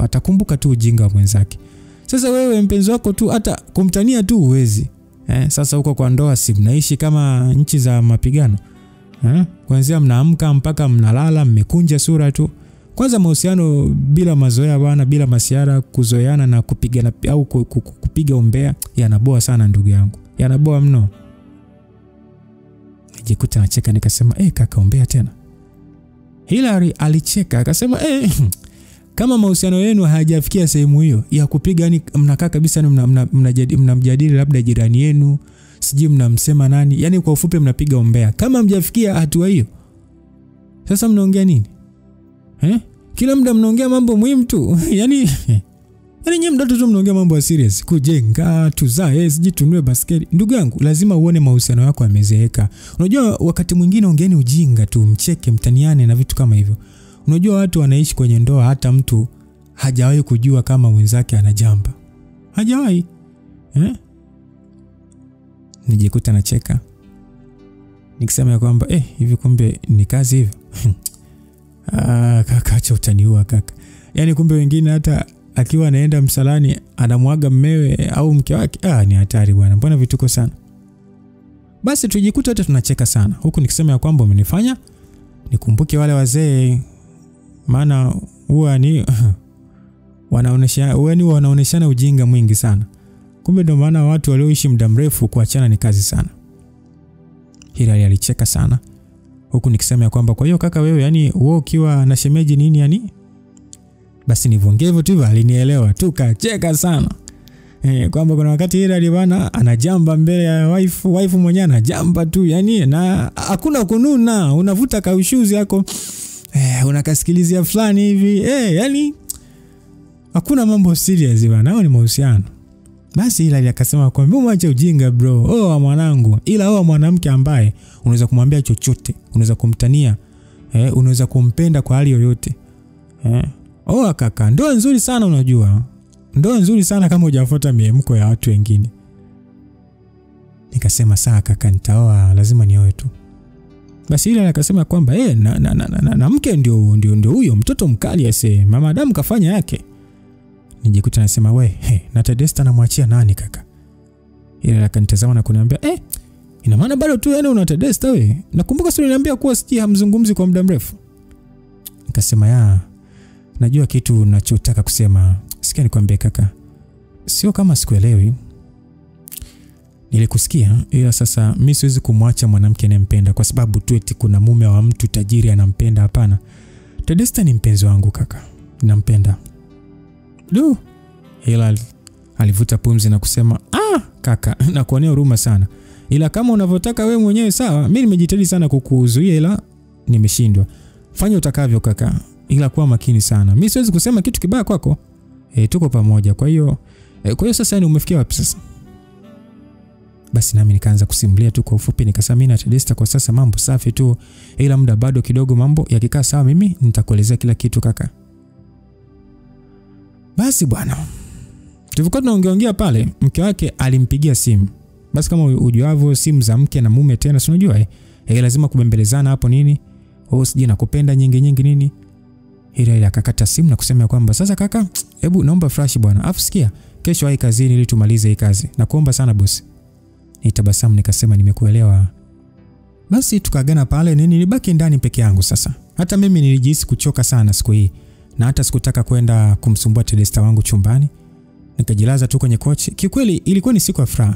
atakumbuka tu ujinga wa mwenzake. Sasa wewe mpenzi wako tu hata kumtania tu uwezi. Sasa huko kwa ndoa si mnaishi kama nchi za mapigano. Kuanzia mnaamka mpaka mnalala mmekunja sura tu. Kwanza mahusiano bila mazoea bwana, bila masiara, kuzoeana na kupigana au kupiga umbea yanaboa sana ndugu yangu. Yanaboa mno. Nijikuta nacheka nikasema kaka umbea tena. Hilary alicheka akasema kama mahusiano yenu hayajafikia sehemu hiyo ya kupiga, mnakaa kabisa mnamjadili labda jirani yenu, sijui mnamsema nani, kwa ufupi mnapiga umbea. Kama mjafikia hatua hiyo, sasa mnaongea nini? Kila muda mnaongea mambo muhimu tu. Nyinyi mdoto tu mnaongea mambo ya serious, kujenga, tuzae, sijui tunue basketi. Ndugu yangu, lazima uone mahusiano yako yamezeeka. Unajua wakati mwingine ongeeni ujinga tu, mcheke, mtaniane na vitu kama hivyo. Unajua watu wanaishi kwenye ndoa hata mtu hajawahi kujua kama mwenzake anajamba. Hajawahi. Nijikuta nacheka. Nikisema kwamba hivi kumbe ni kazi hivyo. Kaka acha utaniua kaka. Kumbe wengine hata akiwa anaenda msalani anamwaga mmewe au mke wake. Ni hatari bwana. Mbona vituko sana? Basi tujikuta hata tunacheka sana. Huku nikisema kwamba umenifanya nikumbuke wale wazee, maana huwa wanaoneshana ujinga mwingi sana. Kumbe ndio maana watu walioishi muda mrefu kuachana ni kazi sana. Hilali alicheka sana huku nikisema ya kwamba kwa hiyo kaka wewe yani wewe ukiwa na shemeji nini yani? Basi nivongevo tu alinielewa tu kacheka sana. Kwamba kuna wakati Hilali bana anajamba mbele ya wife mwenyewe anajamba tu yani na hakuna kununa, unavuta kaushuzi yako unakasikilizia fulani hivi yani hakuna mambo serious bana, hao ni mahusiano. Basi Hilali akasema kwamba mwache ujinga bro, mwanangu, ila mwanamke ambaye unaweza kumwambia chochote, unaweza kumtania, unaweza kumpenda kwa hali yoyote. Kaka, ndoa nzuri sana unajua. Ndoa nzuri sana kama hujafuata miemko ya watu wengine. Nikasema sawa kaka, nitaoa, lazima nioe tu. Basi Hilali akasema kwamba na mke ndio huyo mtoto mkali ase. Mama Adamu kafanya yake. Nijikuta nasema na Tedesta namwachia nani kaka? Hilali akanitazama na kuniambia ina maana bado tu yani una Tedesta wewe? Nakumbuka sio niliambia kuwa siji hamzungumzi kwa muda mrefu. Nikasema najua kitu ninachotaka kusema. Sikia nikwambie kaka. Sio kama sikuelewi. Nilikusikia, ila sasa mimi siwezi kumwacha mwanamke anayempenda kwa sababu tu eti kuna mume wa mtu tajiri anampenda, hapana. Tedesta ni mpenzi wangu kaka. Ninampenda. Hilali alivuta pumzi na kusema, kaka, nakuonea huruma sana. Ila kama unavyotaka wewe mwenyewe sawa, mimi nimejitahidi sana kukuzuia ila nimeshindwa. Fanya utakavyo kaka, ila kuwa makini sana. Mimi siwezi kusema kitu kibaya kwako. Tuko pamoja. Kwa hiyo sasa yani umefikia wapi sasa? Basi nami nikaanza kusimulia tu kwa ufupi, nikasema mimi na Tedesta kwa sasa mambo safi tu, ila muda bado kidogo, mambo yakikaa sawa mimi nitakuelezea kila kitu kaka. Basi bwana, tulikuwa tunaongea pale, mke wake alimpigia simu. Basi kama ujuavyo simu za mke na mume tena si unajua lazima kubembelezana hapo nini? Sije nakupenda nyingi nini? Hilali akakata simu na kusema kwamba sasa kaka, hebu naomba flash bwana. Afu sikia, kesho hai kazini ili tumalize hii kazi. Nakuomba sana bosi. Nitabasamu nikasema nimekuelewa. Basi tukagana pale nilibaki ndani peke yangu sasa. Hata mimi nilijihisi kuchoka sana siku hii. Na hata sikutaka kwenda kumsumbua Tedesta wangu chumbani. Nikajilaza tu kwenye kochi. Kikweli ilikuwa ni siku ya furaha.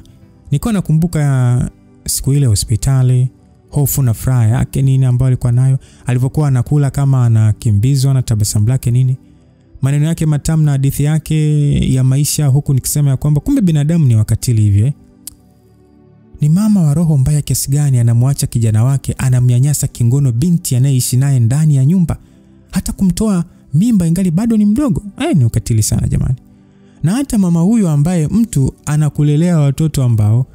Nilikuwa nakumbuka siku ile hospitali, hofu na furaha yake nini ambayo alikuwa nayo, alivyokuwa anakula kama anakimbizwa na tabasamu lake nini. Maneno yake matamu na hadithi yake ya maisha, huku nikisema ya kwamba kumbe binadamu ni wakatili hivi. Ni mama wa roho mbaya kiasi gani anamwacha kijana wake anamnyanyasa kingono binti anayeishi naye ndani ya nyumba, hata kumtoa mimba ingali bado ni mdogo. Ni ukatili sana jamani. Na hata mama huyo ambaye mtu anakulelea watoto ambao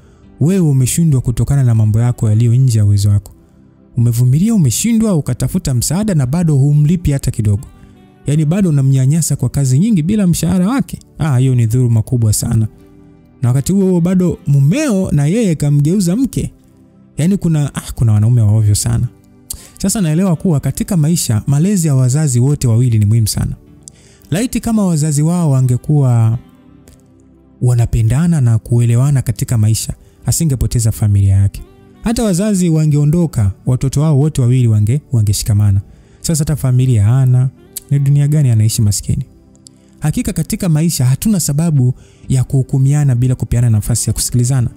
wewe umeshindwa kutokana na mambo yako yaliyo nje ya uwezo wako. Umevumilia, umeshindwa, ukatafuta msaada na bado humlipi hata kidogo. Yaani bado unamnyanyasa kwa kazi nyingi bila mshahara wake. Hiyo ni dhuluma kubwa sana. Na wakati huo bado mumeo na yeye kamgeuza mke. Yaani kuna wanaume waovyo sana. Sasa naelewa kuwa katika maisha malezi ya wazazi wote wawili ni muhimu sana. Laiti kama wazazi wao wangekuwa wanapendana na kuelewana katika maisha, asingepoteza familia yake. Hata wazazi wangeondoka, watoto wao wote wawili wangeshikamana. Sasa hata familia hana, ni dunia gani anaishi maskini? Hakika katika maisha hatuna sababu ya kuhukumiana bila kupeana nafasi ya kusikilizana.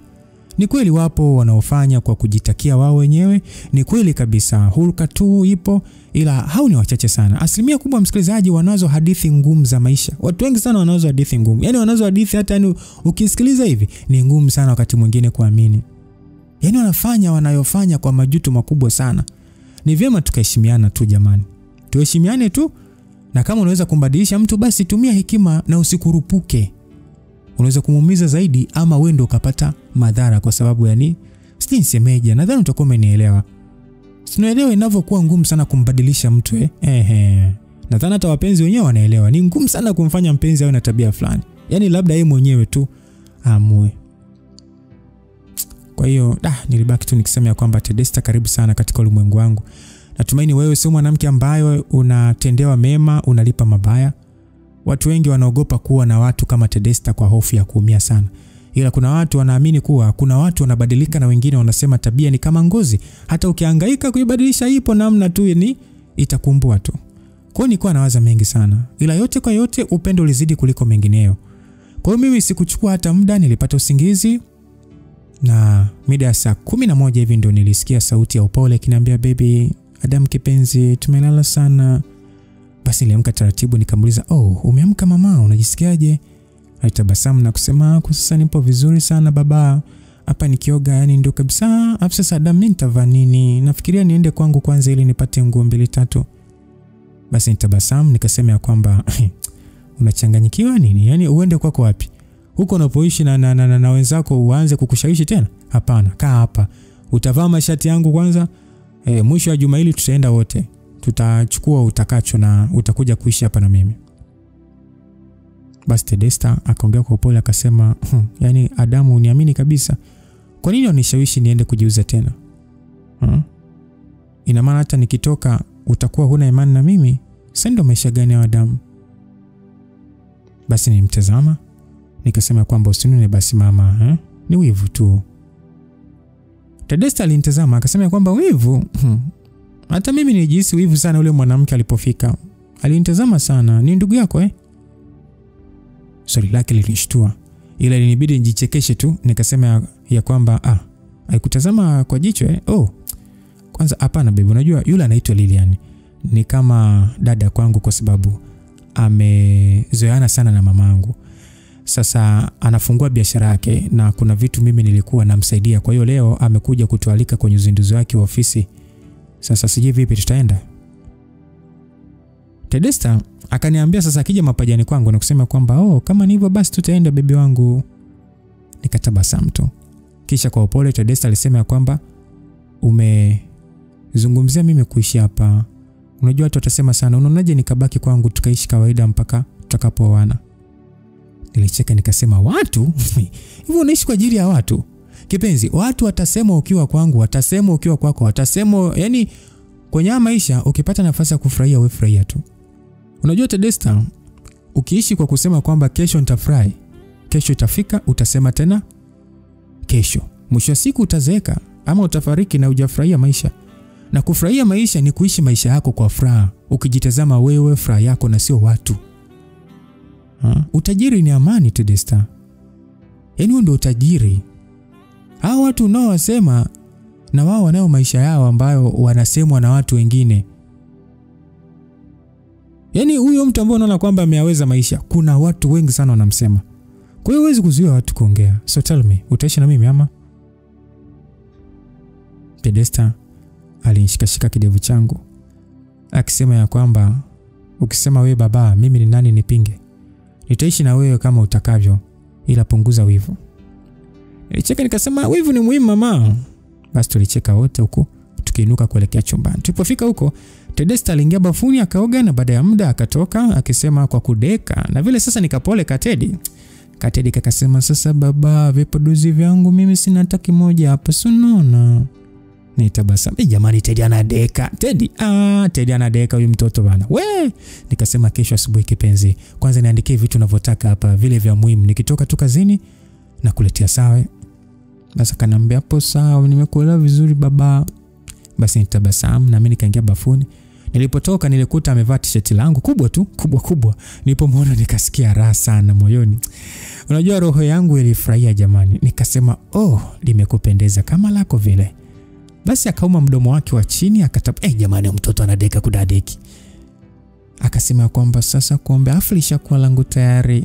Ni kweli wapo wanaofanya kwa kujitakia wao wenyewe, ni kweli kabisa, hulka tu ipo, ila hao ni wachache sana. Asilimia kubwa msikilizaji wanazo hadithi ngumu za maisha. Watu wengi sana wanazo hadithi ngumu. Yaani wanazo hadithi hata ukisikiliza hivi ni ngumu sana wakati mwingine kuamini. Yaani wanafanya wanayofanya kwa majuto makubwa sana. Ni vyema tukaheshimiana tu jamani. Tuheshimiane tu, na kama unaweza kumbadilisha mtu basi tumia hekima na usikurupuke. Unaweza kumuumiza zaidi ama wewe ndio ukapata madhara kwa sababu sisi nisemeje, nadhani utakuwa umenielewa. Sinaelewa inavyokuwa ngumu sana kumbadilisha mtu Nadhani hata wapenzi wenyewe wanaelewa. Ni ngumu sana kumfanya mpenzi awe na tabia fulani. Yaani labda yeye mwenyewe tu amue. Kwa hiyo nilibaki tu nikisema kwamba Tedesta, karibu sana katika ulimwengu wangu. Natumaini wewe sio mwanamke ambaye unatendewa mema unalipa mabaya. Watu wengi wanaogopa kuwa na watu kama Tedesta kwa hofu ya kuumia sana. Ila kuna watu wanaamini kuwa kuna watu wanabadilika, na wengine wanasema tabia ni kama ngozi. Hata ukihangaika kuibadilisha ipo namna tu itakumbua tu. Kwa hiyo nilikuwa nawaza mengi sana. Ila yote kwa yote upendo ulizidi kuliko mengineyo. Kwa hiyo mimi sikuchukua hata muda, nilipata usingizi. Na mida ya saa 11 hivi ndio nilisikia sauti ya upole ikiniambia, baby, Adam kipenzi, tumelala sana. Basi niliamka taratibu nikamuuliza, umeamka mama, unajisikiaje? Alitabasamu na kusema, kwa sasa nipo vizuri sana baba. Hapa nikioga yani ndio kabisa. Hapo sasa Adam, mimi nitavaa nini? Nafikiria niende kwangu kwanza ili nipate nguo 2-3. Basi nitabasamu nikasema ya kwamba unachanganyikiwa nini? Yani uende kwako wapi? Huko unapoishi na wenzako uanze kukushawishi tena? Hapana, kaa hapa. Utavaa mashati yangu kwanza. Mwisho wa juma hili tutaenda wote. Tutachukua utakacho na utakuja kuishi hapa na mimi. Basi Tedesta akaongea kwa upole akasema, yani Adamu, uniamini kabisa. Kwa nini unishawishi niende kujiuza tena? Ina maana hata nikitoka utakuwa huna imani na mimi? Sasa ndio maisha gani ya Adamu? Basi nimtazama nikasema kwamba usinune basi mama, ni wivu tu. Tedesta alinitazama akasema kwamba wivu? Hata mimi nilijihisi wivu sana ule mwanamke alipofika. Alinitazama sana. Ni ndugu yako Swali lake lilinishtua. Ila ilinibidi nijichekeshe tu. Nikasema ya kwamba haikutazama kwa jicho Kwanza hapana baby, unajua yule anaitwa Lilian. Ni kama dada kwangu kwa sababu amezoeana sana na mamangu. Sasa anafungua biashara yake na kuna vitu mimi nilikuwa namsaidia. Kwa hiyo leo amekuja kutualika kwenye uzinduzi wake wa ofisi. Sasa sijui vipi tutaenda. Tedesta akaniambia sasa akija mapajani kwangu na kusema kwamba kama ni hivyo basi tutaenda baby wangu. Nikatabasamu tu. Kisha kwa upole Tedesta alisema ya kwamba umezungumzia mimi kuishi hapa. Unajua watu watasema sana, unaonaje nikabaki kwangu tukaishi kawaida mpaka tutakapooana? Nilicheka nikasema, watu? Hivyo unaishi kwa ajili ya watu? Kipenzi, watu watasema ukiwa kwangu, watasema ukiwa kwako, watasema yani kwenye maisha ukipata nafasi ya kufurahia wewe furahia tu. Unajua Tedesta, ukiishi kwa kusema kwamba kesho nitafurahi, kesho itafika utasema tena kesho. Mwisho wa siku utazeeka ama utafariki na hujafurahia maisha. Na kufurahia maisha ni kuishi maisha yako kwa furaha, ukijitazama wewe furaha yako na sio watu. Utajiri ni amani Tedesta. Yaani ndio utajiri. Hao watu unaowasema na wao wanao maisha yao ambayo wanasemwa na watu wengine. Yaani huyo mtu ambaye unaona kwamba ameyaweza maisha, kuna watu wengi sana wanamsema. Kwa hiyo huwezi kuzuia watu kuongea. So tell me, utaishi na mimi ama? Tedesta alinishikashika kidevu changu akisema ya kwamba ukisema wewe baba, mimi ni nani nipinge? Nitaishi na wewe kama utakavyo, ila punguza wivu. Nilicheka nikasema wivu ni muhimu mama. Basi tulicheka wote huko tukiinuka kuelekea chumbani. Tulipofika huko Tedesta aliingia bafuni akaoga na baada ya muda akatoka akisema kwa kudeka. Na vile sasa nikapole Katedi. Katedi kakasema sasa baba, vipodozi vyangu mimi sina hata kimoja hapa sunona. Nitabasamu. Jamani Teddy anadeka. Teddy anadeka huyu mtoto bana. Nikasema kesho asubuhi kipenzi, kwanza niandikie vitu unavyotaka hapa vile vya muhimu. Nikitoka tu kazini na kuletea sawa. Basi kanambia hapo sawa, nimekuelewa vizuri baba. Basi nitabasamu na mimi nikaingia bafuni. Nilipotoka nilikuta amevaa t-shirt langu kubwa tu, kubwa. Nilipomwona nikasikia raha sana moyoni. Unajua roho yangu ilifurahia jamani. Nikasema limekupendeza kama lako vile. Basi akauma mdomo wake wa chini akatapa, jamani mtoto anadeka kudadeki. Akasema kwamba sasa kuombe aflisha kwa langu tayari.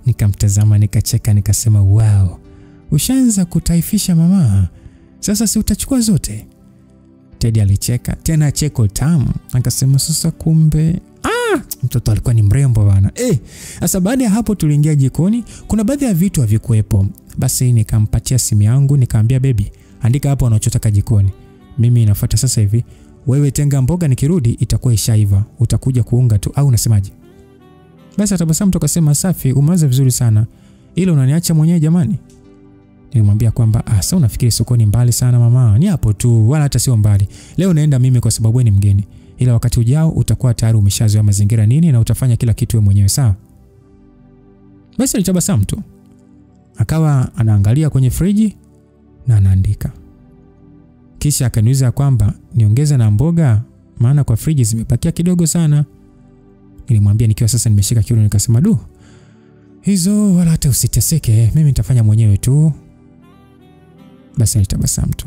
Nikamtazama nikacheka nikasema wow. Ushaanza kutaifisha mama. Sasa si utachukua zote? Teddy alicheka, tena cheko tamu. Akasema sasa kumbe mtoto alikuwa ni mrembo bana. Sasa baada ya hapo tuliingia jikoni, kuna baadhi ya vitu havikuepo. Basi nikampatia simu yangu nikamwambia baby, andika hapo unachotaka jikoni. Mimi nafuata sasa hivi. Wewe tenga mboga nikirudi itakuwa ishaiva. Utakuja kuunga tu au unasemaje? Basi atabasamu tukasema safi, umeanza vizuri sana. Ile unaniacha mwenyewe jamani. Nilimwambia kwamba sasa unafikiri sokoni mbali sana mama? Ni hapo tu, wala hata sio mbali. Leo naenda mimi kwa sababu wewe ni mgeni. Ila wakati ujao utakuwa tayari umeshazoea mazingira nini na utafanya kila kitu wewe mwenyewe sawa? Basi alitabasamu tu. Akawa anaangalia kwenye friji na anaandika. Kisha akaniuliza kwamba niongeze na mboga maana kwa friji zimebakia kidogo sana. Nilimwambia nikiwa sasa nimeshika kiuno, nikasema hizo wala hata usiteseke, mimi nitafanya mwenyewe tu. Basi alitabasamu tu.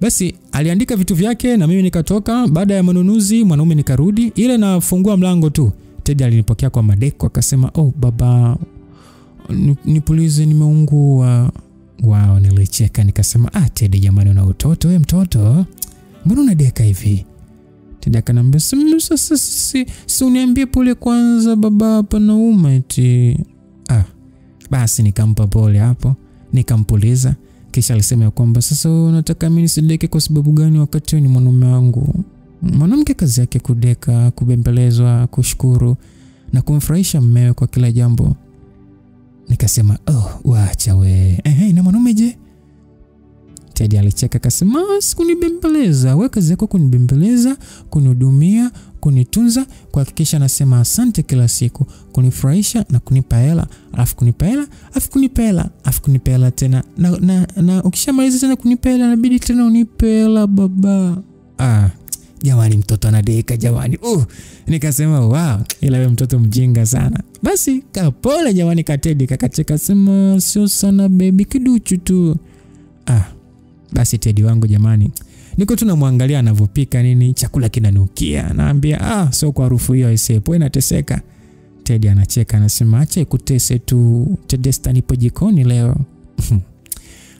Basi aliandika vitu vyake na mimi nikatoka. Baada ya manunuzi mwanaume nikarudi, ile nafungua mlango tu Teddy alinipokea kwa madeko akasema, baba, nipulize nimeungua. Wao, nilicheka nikasema, Teddy jamani, una utoto wewe mtoto. Mbona unadeka hivi? Teddy akanambia, si uniambie pole kwanza baba, hapa nauma eti. Basi nikampa pole hapo, nikampuliza. Kisha alisema kwamba sasa unataka mimi nisideke kwa sababu gani wakati ni mwanaume wangu? Mwanamke kazi yake kudeka, kubembelezwa, kushukuru na kumfurahisha mumewe kwa kila jambo. Nikasema, waacha we. Na mwanaume je? Teddy alicheka akasema, sikunibembeleza. Wewe kazi yako kunibembeleza, kunihudumia, kunitunza, kuhakikisha nasema asante kila siku, kunifurahisha na kunipa hela, alafu kunipa hela, alafu kunipa hela, alafu kunipa hela tena. Na ukishamaliza tena kunipa hela inabidi tena unipe hela baba. Jamani, mtoto anadeka jamani. Nikasema, wow, ila wewe mtoto mjinga sana. Basi kapole jamani Teddy kakacheka sema, sio sana baby, kiduchu tu. Basi Teddy wangu jamani, niko tunamwangalia anavyopika nini, chakula kinanukia. Naambia, sio kwa harufu hiyo isepo, inateseka. Teddy anacheka anasema, acha ikutese tu, Tedesta nipo jikoni leo.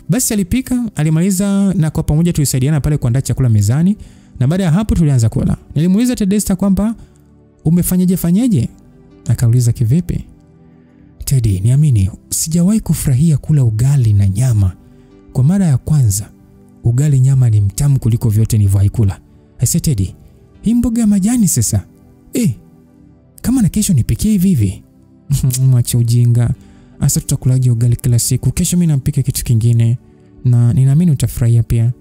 Basi alipika, alimaliza na kwa pamoja tulisaidiana pale kuandaa chakula mezani. Na baada ya hapo tulianza kula. Nilimuuliza Tedesta kwamba umefanyaje? Akauliza kivipi? Teddy, niamini, sijawahi kufurahia kula ugali na nyama. Kwa mara ya kwanza, ugali nyama ni mtamu kuliko vyote nilivyowahi kula. Aise Teddy, hii mboga ya majani sasa. Kama na kesho nipikie hivi. Mwacha ujinga. Asa tutakulaje ugali kila siku? Kesho mimi nampika kitu kingine na ninaamini utafurahia pia.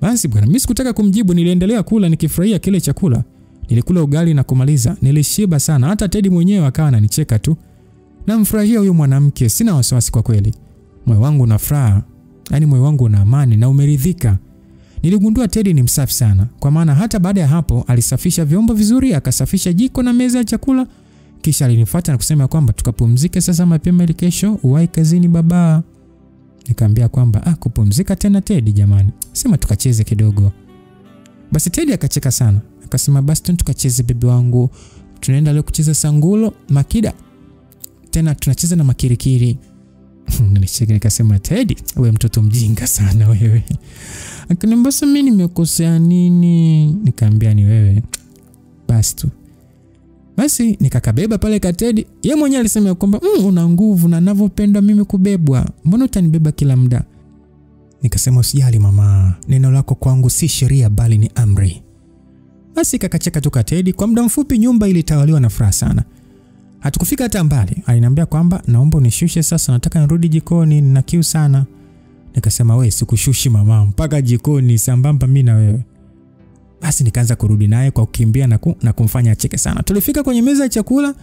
Basi bwana, mimi sikutaka kumjibu, niliendelea kula nikifurahia kile chakula. Nilikula ugali na kumaliza, nilishiba sana. Hata Teddy mwenyewe akawa ananicheka tu. Namfurahia huyo mwanamke, sina wasiwasi kwa kweli. Moyo wangu una furaha, yani moyo wangu una amani na umeridhika. Niligundua Teddy ni msafi sana, kwa maana hata baada ya hapo alisafisha vyombo vizuri, akasafisha jiko na meza ya chakula. Kisha alinifuata na kusema kwamba tukapumzike sasa mapema ili kesho uwahi kazini baba. Nikamwambia kwamba kupumzika tena Teddy jamani, sema tukacheze kidogo. Basi Teddy akacheka sana, akasema basi tukacheze bibi wangu. Tunaenda leo kucheza sangulo, makida. Tena tunacheza na makirikiri. Nilicheka nikasema, Teddy, wewe mtoto mjinga sana wewe. Akaniambia mimi nimekosea nini? Nikamwambia ni wewe. Basi tu. Basi nikakabeba pale Teddy. Yeye mwenyewe alisema kwamba una nguvu na ninavyopenda mimi kubebwa. Mbona utanibeba kila muda? Nikasema usijali mama, neno lako kwangu si sheria bali ni amri. Basi kakacheka tu Teddy. Kwa muda mfupi nyumba ilitawaliwa na furaha sana. Hatukufika hata mbali. Aliniambia kwamba naomba unishushe sasa, nataka nirudi jikoni, nina kiu sana. Nikasema wewe sikushushi mama, mpaka jikoni sambamba mimi na wewe. Basi nikaanza kurudi naye kwa kukimbia na kumfanya acheke sana. Tulifika kwenye meza ya chakula,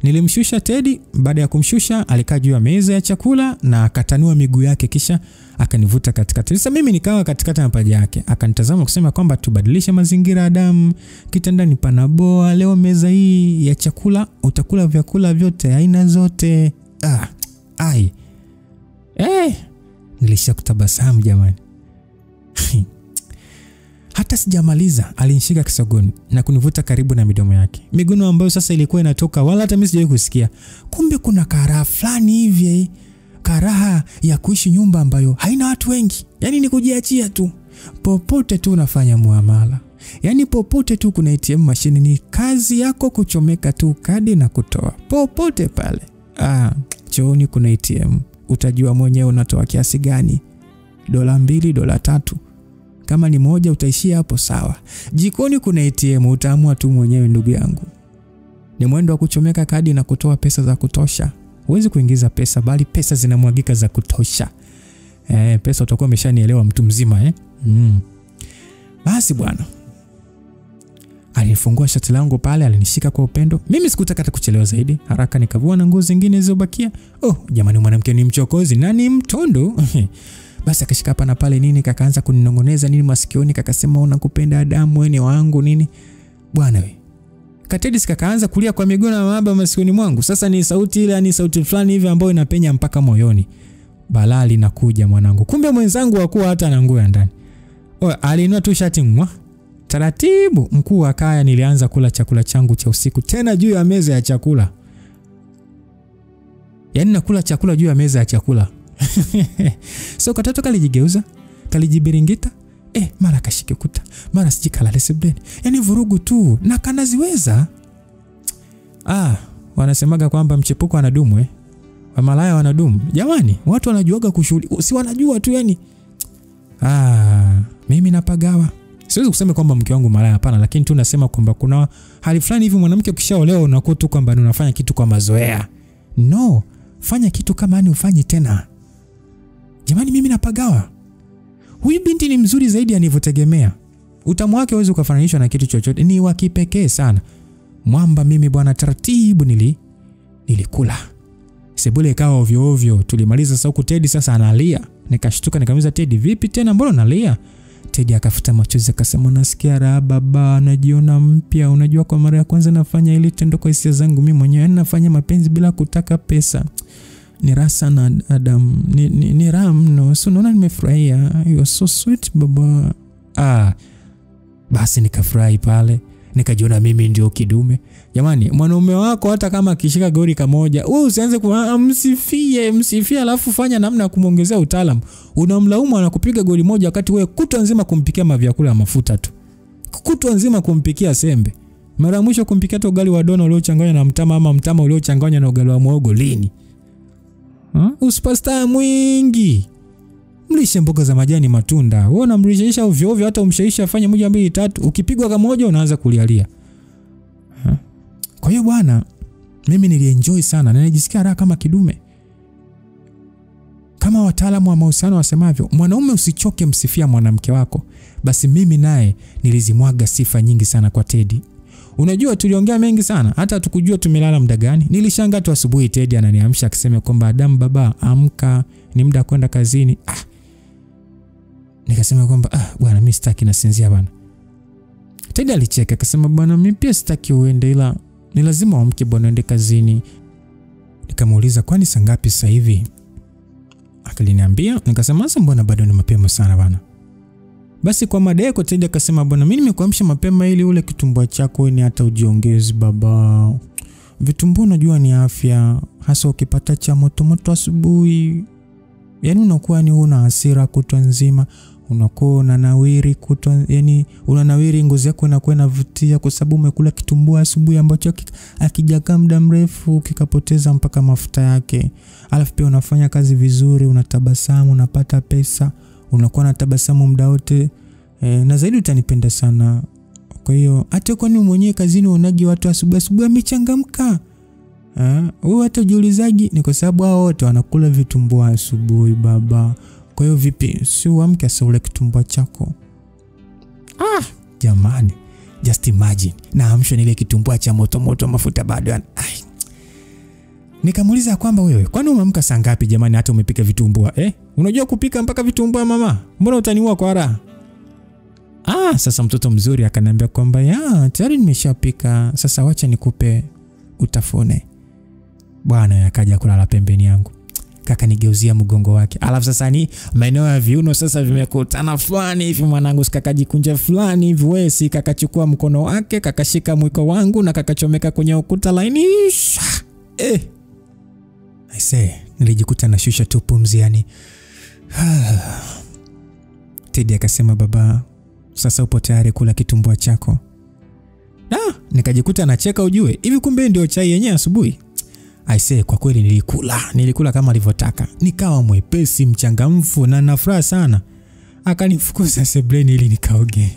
nilimshusha Teddy. Baada ya kumshusha alikaa juu ya meza ya chakula na akatanua miguu yake, kisha akanivuta katikati. Sasa mimi nikawa katikati ya mapaja yake. Akanitazama kusema kwamba tubadilishe mazingira Adam, kitandani panaboa, leo meza hii ya chakula utakula vyakula vyote aina zote. Nilisha kutabasamu jamani. Hata sijamaliza alinishika kisogoni na kunivuta karibu na midomo yake. Miguno ambayo sasa ilikuwa inatoka wala hata mimi sijawahi kusikia. Kumbe kuna karaha fulani hivi, karaha ya kuishi nyumba ambayo haina watu wengi. Yaani ni kujiachia tu. Popote tu unafanya muamala. Yaani popote tu kuna ATM machine, ni kazi yako kuchomeka tu kadi na kutoa. Popote pale. Chooni kuna ATM. Utajua mwenyewe unatoa kiasi gani. $2, $3. Kama ni moja utaishia hapo sawa. Jikoni kuna ATM, utaamua tu mwenyewe ndugu yangu. Ni mwendo wa kuchomeka kadi na kutoa pesa za kutosha. Huwezi kuingiza pesa bali pesa zinamwagika za kutosha. Pesa utakuwa umeshanielewa mtu mzima Basi bwana. Alifungua shati langu pale, alinishika kwa upendo. Mimi sikutaka hata kuchelewa zaidi. Haraka nikavua na nguo zingine zilizobakia. Jamani, mwanamke ni mchokozi na ni mtondo. Basi akashika hapa na pale nini, kakaanza kuninongoneza nini masikioni, kakasema unakupenda Adamu, wewe ni wangu nini. Bwana we. Teddy kakaanza kulia kwa miguu na mahaba masikioni mwangu. Sasa ni sauti ile, ni sauti fulani hivi ambayo inapenya mpaka moyoni. Balaa linakuja mwanangu. Kumbe mwenzangu hakuwa hata na nguo ya ndani. Alinua tu shati mwa. Taratibu mkuu wa kaya nilianza kula chakula changu cha usiku tena juu ya meza ya chakula. Yaani nakula chakula juu ya meza ya chakula. So katoto kalijigeuza, kalijibiringita, mara kashike kuta, mara sijikalale sebleni. Yaani vurugu tu na kanaziweza. Wanasemaga kwamba mchepuko anadumu Wamalaya wanadumu. Jamani, watu wanajuaga kushughuli. Si wanajua tu yani. Mimi napagawa. Siwezi kusema kwamba mke wangu malaya, hapana, lakini tu nasema kwamba kuna hali fulani hivi mwanamke ukishaolewa unakuwa tu kwamba unafanya kitu kwa mazoea. No, fanya kitu kama yani ufanye tena. Jamani, mimi napagawa. Huyu binti ni mzuri zaidi anivyotegemea. Utamu wake huwezi kufananishwa na kitu chochote. Ni wa kipekee sana. Mwamba mimi bwana, taratibu nilikula. Sebule ikawa ovyo ovyo. Tulimaliza sasa huku Teddy sasa analia. Nikashtuka nikamuuliza Teddy, vipi tena mbona unalia? Teddy akafuta machozi akasema, nasikia raha baba, najiona mpya. Unajua kwa mara ya kwanza nafanya ile tendo kwa hisia zangu mimi mwenyewe. Nafanya mapenzi bila kutaka pesa. Ni raha sana Adam. Ni raha mno. So unaona nimefurahia. You are so sweet baba. Basi nikafurahi pale. Nikajiona mimi ndio kidume. Jamani, mwanaume wako hata kama akishika goli kamoja, wewe usianze msifie alafu fanya namna ya kumuongezea utaalamu. Unamlaumu anakupiga goli moja wakati wewe kutwa nzima kumpikia mavyakula ya mafuta tu. Kutwa nzima kumpikia sembe. Mara mwisho kumpikia tu ugali wa dona uliochanganywa na mtama ama mtama uliochanganywa na ugali wa muhogo lini? Usipasta mwingi. Mlishe mboga za majani, matunda. Wewe unamlishaisha ovyo ovyo, hata umshaisha afanye 1 2 3, ukipigwa kama moja unaanza kulialia. Kwa hiyo bwana, mimi nilienjoy sana na nilijisikia raha kama kidume. Kama wataalamu wa mahusiano wasemavyo, mwanaume usichoke msifia mwanamke wako. Basi mimi naye nilizimwaga sifa nyingi sana kwa Teddy. Unajua tuliongea mengi sana, hata tukujua tumelala muda gani. Nilishangaa tu asubuhi Teddy ananiamsha akisema kwamba Adam baba, amka, ni muda kwenda kazini. Nikasema kwamba bwana mimi sitaki, nasinzia bwana. Teddy alicheka akasema, bwana mimi pia sitaki uende, ila ni lazima uamke bwana uende kazini. Nikamuuliza kwani saa ngapi sasa hivi? Akaliniambia, nikasema sasa mbona bado ni mapema sana bwana. Basi kwa madai kwa Teddy akasema, bwana mimi nimekuamsha mapema ili ule kitumbua chako ni hata ujiongeze baba. Vitumbua unajua ni afya, hasa ukipata cha moto asubuhi. Yaani unakuwa ni una hasira kutwa nzima, unakuwa unanawiri kutwa, yani unanawiri, ngozi yako inakuwa inavutia kwa sababu umekula kitumbua asubuhi ambacho akijakaa muda mrefu kikapoteza mpaka mafuta yake. Alafu pia unafanya kazi vizuri, unatabasamu, unapata pesa, unakuwa na tabasamu muda wote. Na zaidi utanipenda sana. Kwa hiyo hata kwa nini mwenyewe kazini unagi watu asubuhi wamechangamka? Wewe hata ujiulizaji ni kwa sababu hao wote wanakula vitumbua asubuhi baba. Kwa hiyo vipi si uamke asa ule kitumbua chako? Jamani, just imagine naamshwa ile kitumbua cha moto mafuta bado. Nikamuuliza kwamba wewe kwani umeamka saa ngapi jamani, hata umepika vitumbua? Unajua kupika mpaka vitumbua mama? Mbona utaniua kwa raha? Sasa mtoto mzuri akaniambia kwamba tayari nimeshapika, sasa wacha nikupe utafune. Bwana akaja kulala pembeni yangu. Kaka nigeuzia mgongo wake. Alafu sasa ni maeneo ya viuno sasa vimekutana fulani hivi mwanangu, kakajikunja fulani hivi, wewe si kakachukua mkono wake, kakashika mwiko wangu na kakachomeka kwenye ukuta laini. Nilijikuta na shusha tu pumzi yani. Teddy akasema, baba sasa upo tayari kula kitumbua chako? Nikajikuta nacheka ujue. Hivi kumbe ndio chai yenyewe asubuhi? Kwa kweli nilikula kama alivyotaka. Nikawa mwepesi, mchangamfu na nafuraha sana. Akanifukuza sebleni ili nikaoge.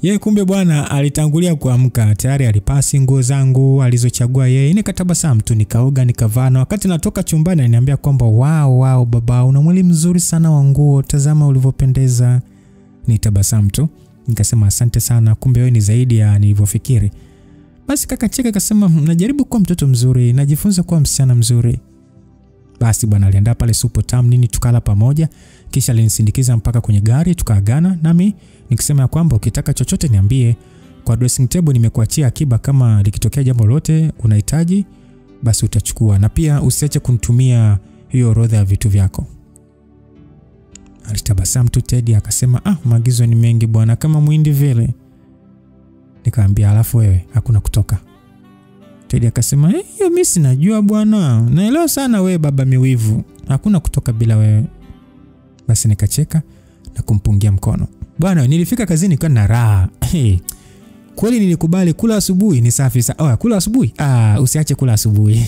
Yeye kumbe bwana alitangulia kuamka, tayari alipasi nguo zangu alizochagua yeye. Nikatabasamu tu, nikaoga, nikavaa, na wakati natoka chumbani ananiambia kwamba wow baba, una mwili mzuri sana wa nguo, tazama ulivyopendeza. Nitabasamu tu, nikasema asante sana, kumbe wewe ni zaidi ya nilivyofikiri. Basi kaka cheka akasema, najaribu kuwa mtoto mzuri, najifunza kuwa msichana mzuri. Basi bwana aliandaa pale supu tamu nini, tukala pamoja, kisha alinisindikiza mpaka kwenye gari tukaagana, nami nikisema ya kwamba ukitaka chochote niambie, kwa dressing table nimekuachia akiba, kama likitokea jambo lolote unahitaji basi utachukua, na pia usiache kunitumia hiyo orodha ya vitu vyako. Alitabasamu tu Teddy akasema, maagizo ni mengi bwana, kama muindi vile. Nikamwambia alafu wewe hakuna kutoka. Teddy akasema, hiyo mimi sinajua bwana, naelewa sana wewe baba miwivu, hakuna kutoka bila wewe. Basi nikacheka na kumpungia mkono. Bwana nilifika kazini kwa na raha. Kweli nilikubali kula asubuhi ni safi sana. Kula asubuhi? Usiache kula asubuhi.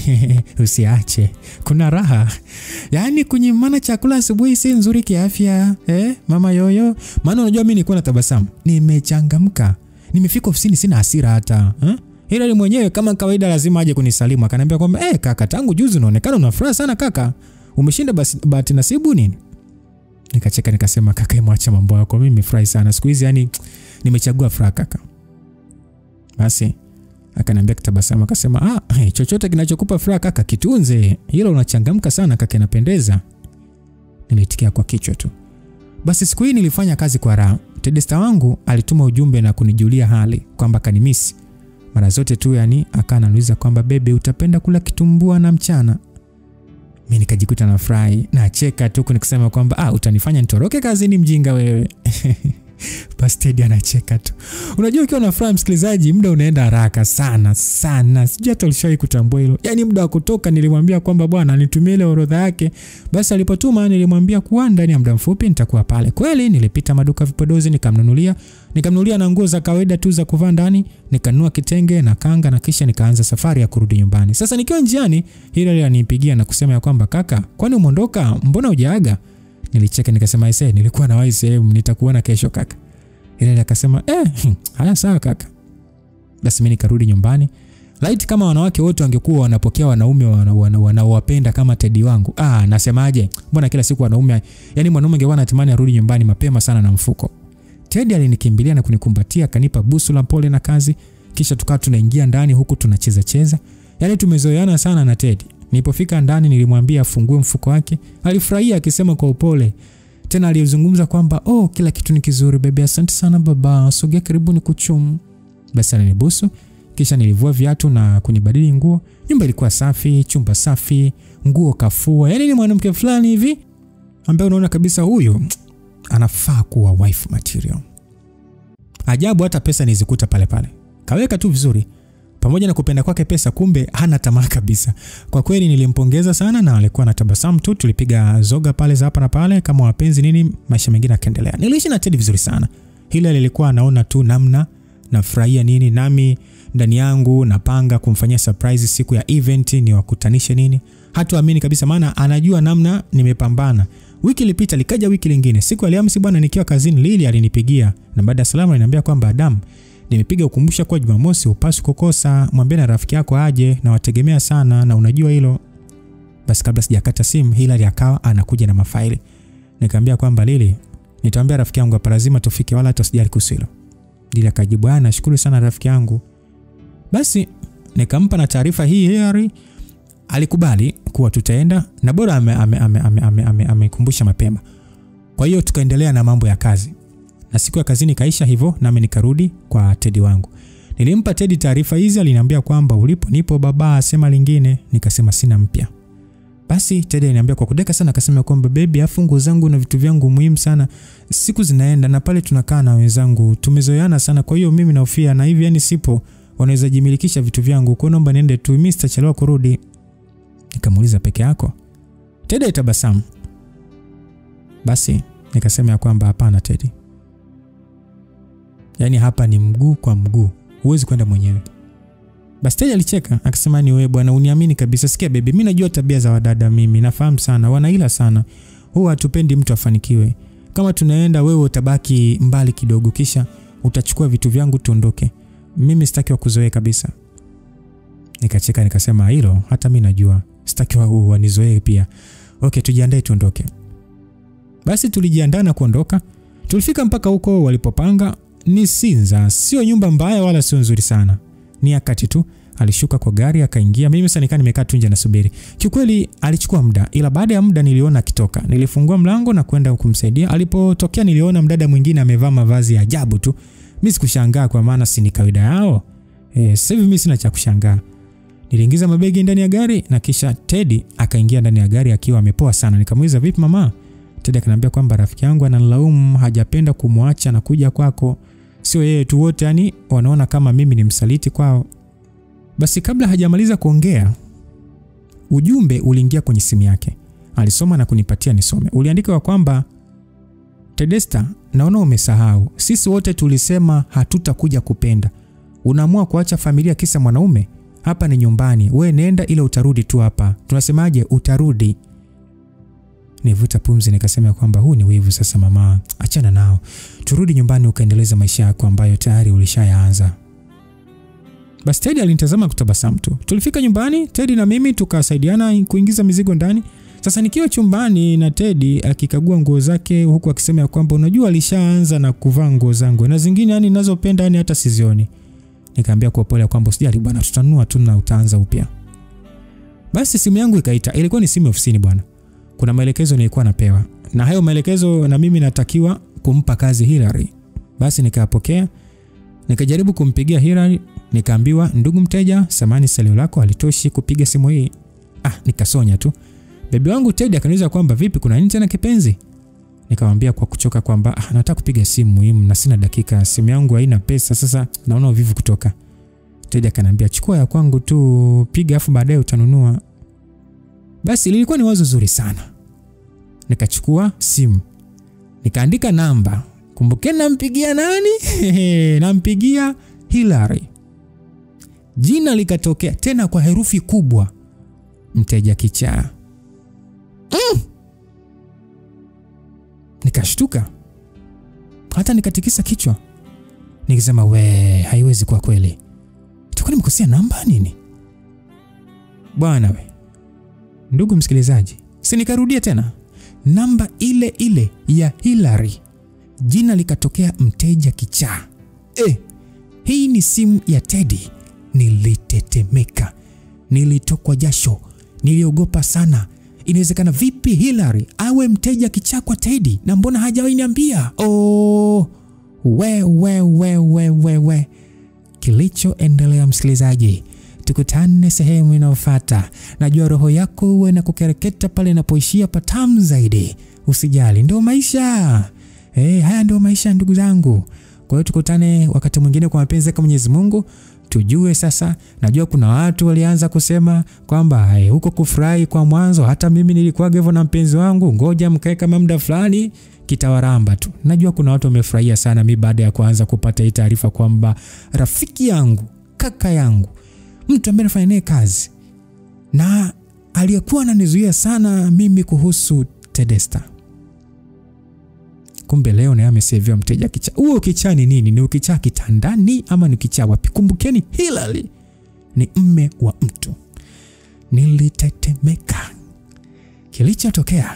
Usiache. Kuna raha. Yaani kunyimana chakula asubuhi si nzuri kiafya. Mama yoyo. Maana unajua mimi nilikuwa natabasamu. Nimechangamka. Nimefika ofisini sina hasira hata. Ila mwenyewe kama kawaida lazima aje kunisalimu. Akaniambia kwamba kaka, tangu juzi unaonekana una furaha sana kaka. Umeshinda bahati nasibu nini? Nikacheka nikasema, kaka mwacha mambo yako, mimi nimefurahi sana siku hizi, yani nimechagua furaha kaka. Basi akaniambia kitabasamu akasema, chochote kinachokupa furaha kaka kitunze. Hilo unachangamka sana kaka, inapendeza. Nilitikia kwa kichwa tu. Basi siku hii nilifanya kazi kwa raha. Tedesta wangu alituma ujumbe na kunijulia hali kwamba kanimisi. Mara zote tu yani akananiuliza kwamba bebe utapenda kula kitumbua na mchana. Mimi nikajikuta na furahi na cheka tu nikisema kwamba utanifanya nitoroke kazini mjinga wewe. Basi Teddy anacheka tu. Unajua ukiwa na furaha msikilizaji, muda unaenda haraka sana sana. Sijui hata ulishawahi kutambua hilo. Yaani muda wa kutoka nilimwambia kwamba bwana nitumie ile orodha yake. Basi alipotuma nilimwambia kuwa ndani ya muda mfupi nitakuwa pale. Kweli nilipita maduka vipodozi nikamnunulia na nguo za kawaida tu za kuvaa ndani, nikanunua kitenge na kanga na kisha nikaanza safari ya kurudi nyumbani. Sasa nikiwa njiani, Hilary alinipigia na kusema ya kwamba kaka, kwani umeondoka? Mbona hujaaga? Nilicheka nikasema nilikuwa na wahi sehemu, nitakuona kesho kaka. Hilary akasema haya sawa kaka. Basi mimi nikarudi nyumbani. Light kama wanawake wote wangekuwa wanapokea wanaume wanaowapenda kama Teddy wangu. Nasemaje? Mbona kila siku wanaume, yani mwanaume angekuwa anatamani arudi nyumbani mapema sana na mfuko. Teddy alinikimbilia na kunikumbatia, akanipa busu la pole na kazi, kisha tukawa tunaingia ndani huku tunacheza. Yani tumezoeana sana na Teddy. Nilipofika ndani nilimwambia afungue mfuko wake. Alifurahia akisema kwa upole. Tena alizungumza kwamba kila kitu ni kizuri bebe, asante sana baba, sogea karibu nikuchumu. Basi alinibusu, kisha nilivua viatu na kunibadili nguo. Nyumba ilikuwa safi, chumba safi, nguo kafua. Yani ni mwanamke fulani hivi ambaye unaona kabisa huyu anafaa kuwa wife material. Ajabu hata pesa nizikuta pale pale. Kaweka tu vizuri. Pamoja na kupenda kwake pesa, kumbe hana tamaa kabisa. Kwa kweli nilimpongeza sana na alikuwa na tabasamu tu. Tulipiga zoga pale za hapa na pale kama wapenzi nini, maisha mengine yakaendelea. Niliishi na Teddy vizuri sana. Hilo lilikuwa anaona tu namna nafurahia nini, nami ndani yangu napanga kumfanyia surprise siku ya event, ni wakutanishe nini. Hatuamini kabisa maana anajua namna nimepambana. Wiki ilipita, likaja wiki lingine. Siku ya Alhamisi bwana nikiwa kazini, Lily alinipigia na baada ya salamu aliniambia kwamba Adam, nimepiga ukumbusha kwa Jumamosi upaswi kukosa, mwambie na rafiki yako aje na wategemea sana na unajua hilo. Basi kabla sijakata simu, Hilary akawa anakuja na mafaili. Nikamwambia kwamba Lily, nitaambia rafiki yangu hapa lazima tufike wala hata usijali kuhusu hilo. Lily akajibu, nashukuru sana rafiki yangu. Basi nikampa na taarifa hii. Hilary alikubali kuwa tutaenda na bora amekumbusha mapema. Kwa hiyo tukaendelea na mambo ya kazi. Na siku ya kazini kaisha hivyo, nami nikarudi kwa Teddy wangu. Nilimpa Teddy taarifa hizi, aliniambia kwamba ulipo nipo baba, sema lingine. Nikasema sina mpya. Basi Teddy aliniambia kwa kudeka sana, akasema kwamba baby, afungu zangu na vitu vyangu muhimu sana. Siku zinaenda na pale tunakaa na wenzangu tumezoeana sana, kwa hiyo mimi naofia na hivi yani sipo wanaweza jimilikisha vitu vyangu, kwa naomba niende tu, mimi sitachelewa kurudi. Nikamuuliza peke yako? Teddy tabasamu. Basi nikasema ya kwamba hapana Teddy. Yani hapa ni mguu kwa mguu, huwezi kwenda mwenyewe. Basi Teddy alicheka akasema ni wewe bwana uniamini kabisa. Sikia baby, mimi najua tabia za wadada, mimi nafahamu sana, wanaila sana. Huwa hatupendi mtu afanikiwe. Kama tunaenda wewe utabaki mbali kidogo, kisha utachukua vitu vyangu tuondoke. Mimi sitaki kuzoea kabisa. Nikacheka nikasema hilo hata mimi najua. Sitaki wanizoee pia. Okay, tujiandae tuondoke. Basi tulijiandaa na kuondoka. Tulifika mpaka huko walipopanga. Ni Sinza, sio nyumba mbaya wala sio nzuri sana. Ni ya kati tu. Alishuka kwa gari akaingia. Mimi sasa nikaa nimekaa tu nje nasubiri. Kiukweli alichukua muda, ila baada ya muda niliona akitoka. Nilifungua mlango na kwenda kumsaidia. Alipotokea niliona mdada mwingine amevaa mavazi ya ajabu tu. Mimi sikushangaa kwa maana si ni kawaida yao. Sasa hivi mimi sina cha kushangaa. Niliingiza mabegi ndani ya gari na kisha Teddy akaingia ndani ya gari akiwa amepoa sana. Nikamuuliza, "Vipi mama?" Teddy akaniambia kwamba rafiki yangu ananilaumu, hajapenda kumwacha na kuja kwako. Sio yeye tu, wote yani wanaona kama mimi ni msaliti kwao. Basi kabla hajamaliza kuongea, ujumbe uliingia kwenye simu yake. Alisoma na kunipatia nisome. Uliandika kwamba, "Tedesta, naona umesahau. Sisi wote tulisema hatutakuja kupenda. Unaamua kuacha familia kisa mwanaume? Hapa ni nyumbani. Wewe nenda ile utarudi tu hapa. Tunasemaje, utarudi." Nivuta pumzi nikasema kwamba huu ni wivu sasa mama. Achana nao. Turudi nyumbani ukaendeleza maisha yako ambayo tayari ulishayaanza. Basi Teddy alinitazama kutabasamu tu. Tulifika nyumbani, Teddy na mimi tukasaidiana kuingiza mizigo ndani. Sasa nikiwa chumbani na Teddy akikagua nguo zake huku akisema kwamba unajua alishaanza na kuvaa nguo zangu na zingine yani ninazopenda yani hata sizioni. Nikamwambia kwa pole kwamba usijali bwana, tutanunua tu na utaanza upya. Basi simu yangu ikaita. Ilikuwa ni simu ofisini bwana. Kuna maelekezo nilikuwa napewa. Na hayo maelekezo na mimi natakiwa kumpa kazi Hilary. Basi nikapokea. Nikajaribu kumpigia Hilary, nikaambiwa, "Ndugu mteja, samani salio lako halitoshi kupiga simu hii." Nikasonya tu. Bebi wangu Teddy akaniuliza kwamba vipi, kuna nini tena kipenzi? Nikamwambia kwa kuchoka kwamba nataka kupiga simu muhimu na sina dakika, simu yangu haina pesa, sasa naona uvivu kutoka. Teddy akaniambia, "Chukua ya kwangu tu, piga afu baadaye utanunua." Basi lilikuwa ni wazo zuri sana. Nikachukua simu. Nikaandika namba. Kumbukeni nampigia nani? Nampigia Hilary. Jina likatokea tena kwa herufi kubwa. Mteja kichaa. Nikashtuka. Hata nikatikisa kichwa. Nikisema haiwezi kwa kweli. Itakuwa nimekosea namba nini? Bwana we. Ndugu msikilizaji, si nikarudia tena. Namba ile ile ya Hilary. Jina likatokea mteja kichaa. Hii ni simu ya Teddy. Nilitetemeka. Nilitokwa jasho. Niliogopa sana. Inawezekana vipi Hilary awe mteja kichaa kwa Teddy na mbona hajawahi niambia? We. Kilichoendelea msikilizaji, tukutane sehemu inayofuata. Najua roho yako uwe na kukereketa pale inapoishia patamu zaidi. Usijali, ndio maisha. Haya ndio maisha ndugu zangu. Kwa hiyo tukutane wakati mwingine kwa mapenzi ya Mwenyezi Mungu. Tujue sasa, najua kuna watu walianza kusema kwamba huko kufurahi kwa mwanzo, hata mimi nilikuwa hivyo na mpenzi wangu, ngoja mkae kama muda fulani kitawaramba tu. Najua kuna watu wamefurahia sana mimi baada ya kuanza kupata hii taarifa kwamba rafiki yangu, kaka yangu, mtu ambaye nafanya naye kazi na aliyekuwa ananizuia sana mimi kuhusu Tedesta, kumbe leo naye amesevia mteja kichaa. Huo kichaa ni nini? Ni ukichaa kitandani ama ni kichaa wapi? Kumbukeni Hilary ni mme wa mtu. Nilitetemeka. Kilichotokea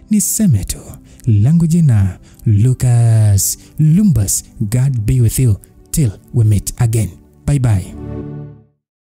niseme tu, langu jina Lucas Lumbas. God be with you till we meet again. Bye bye.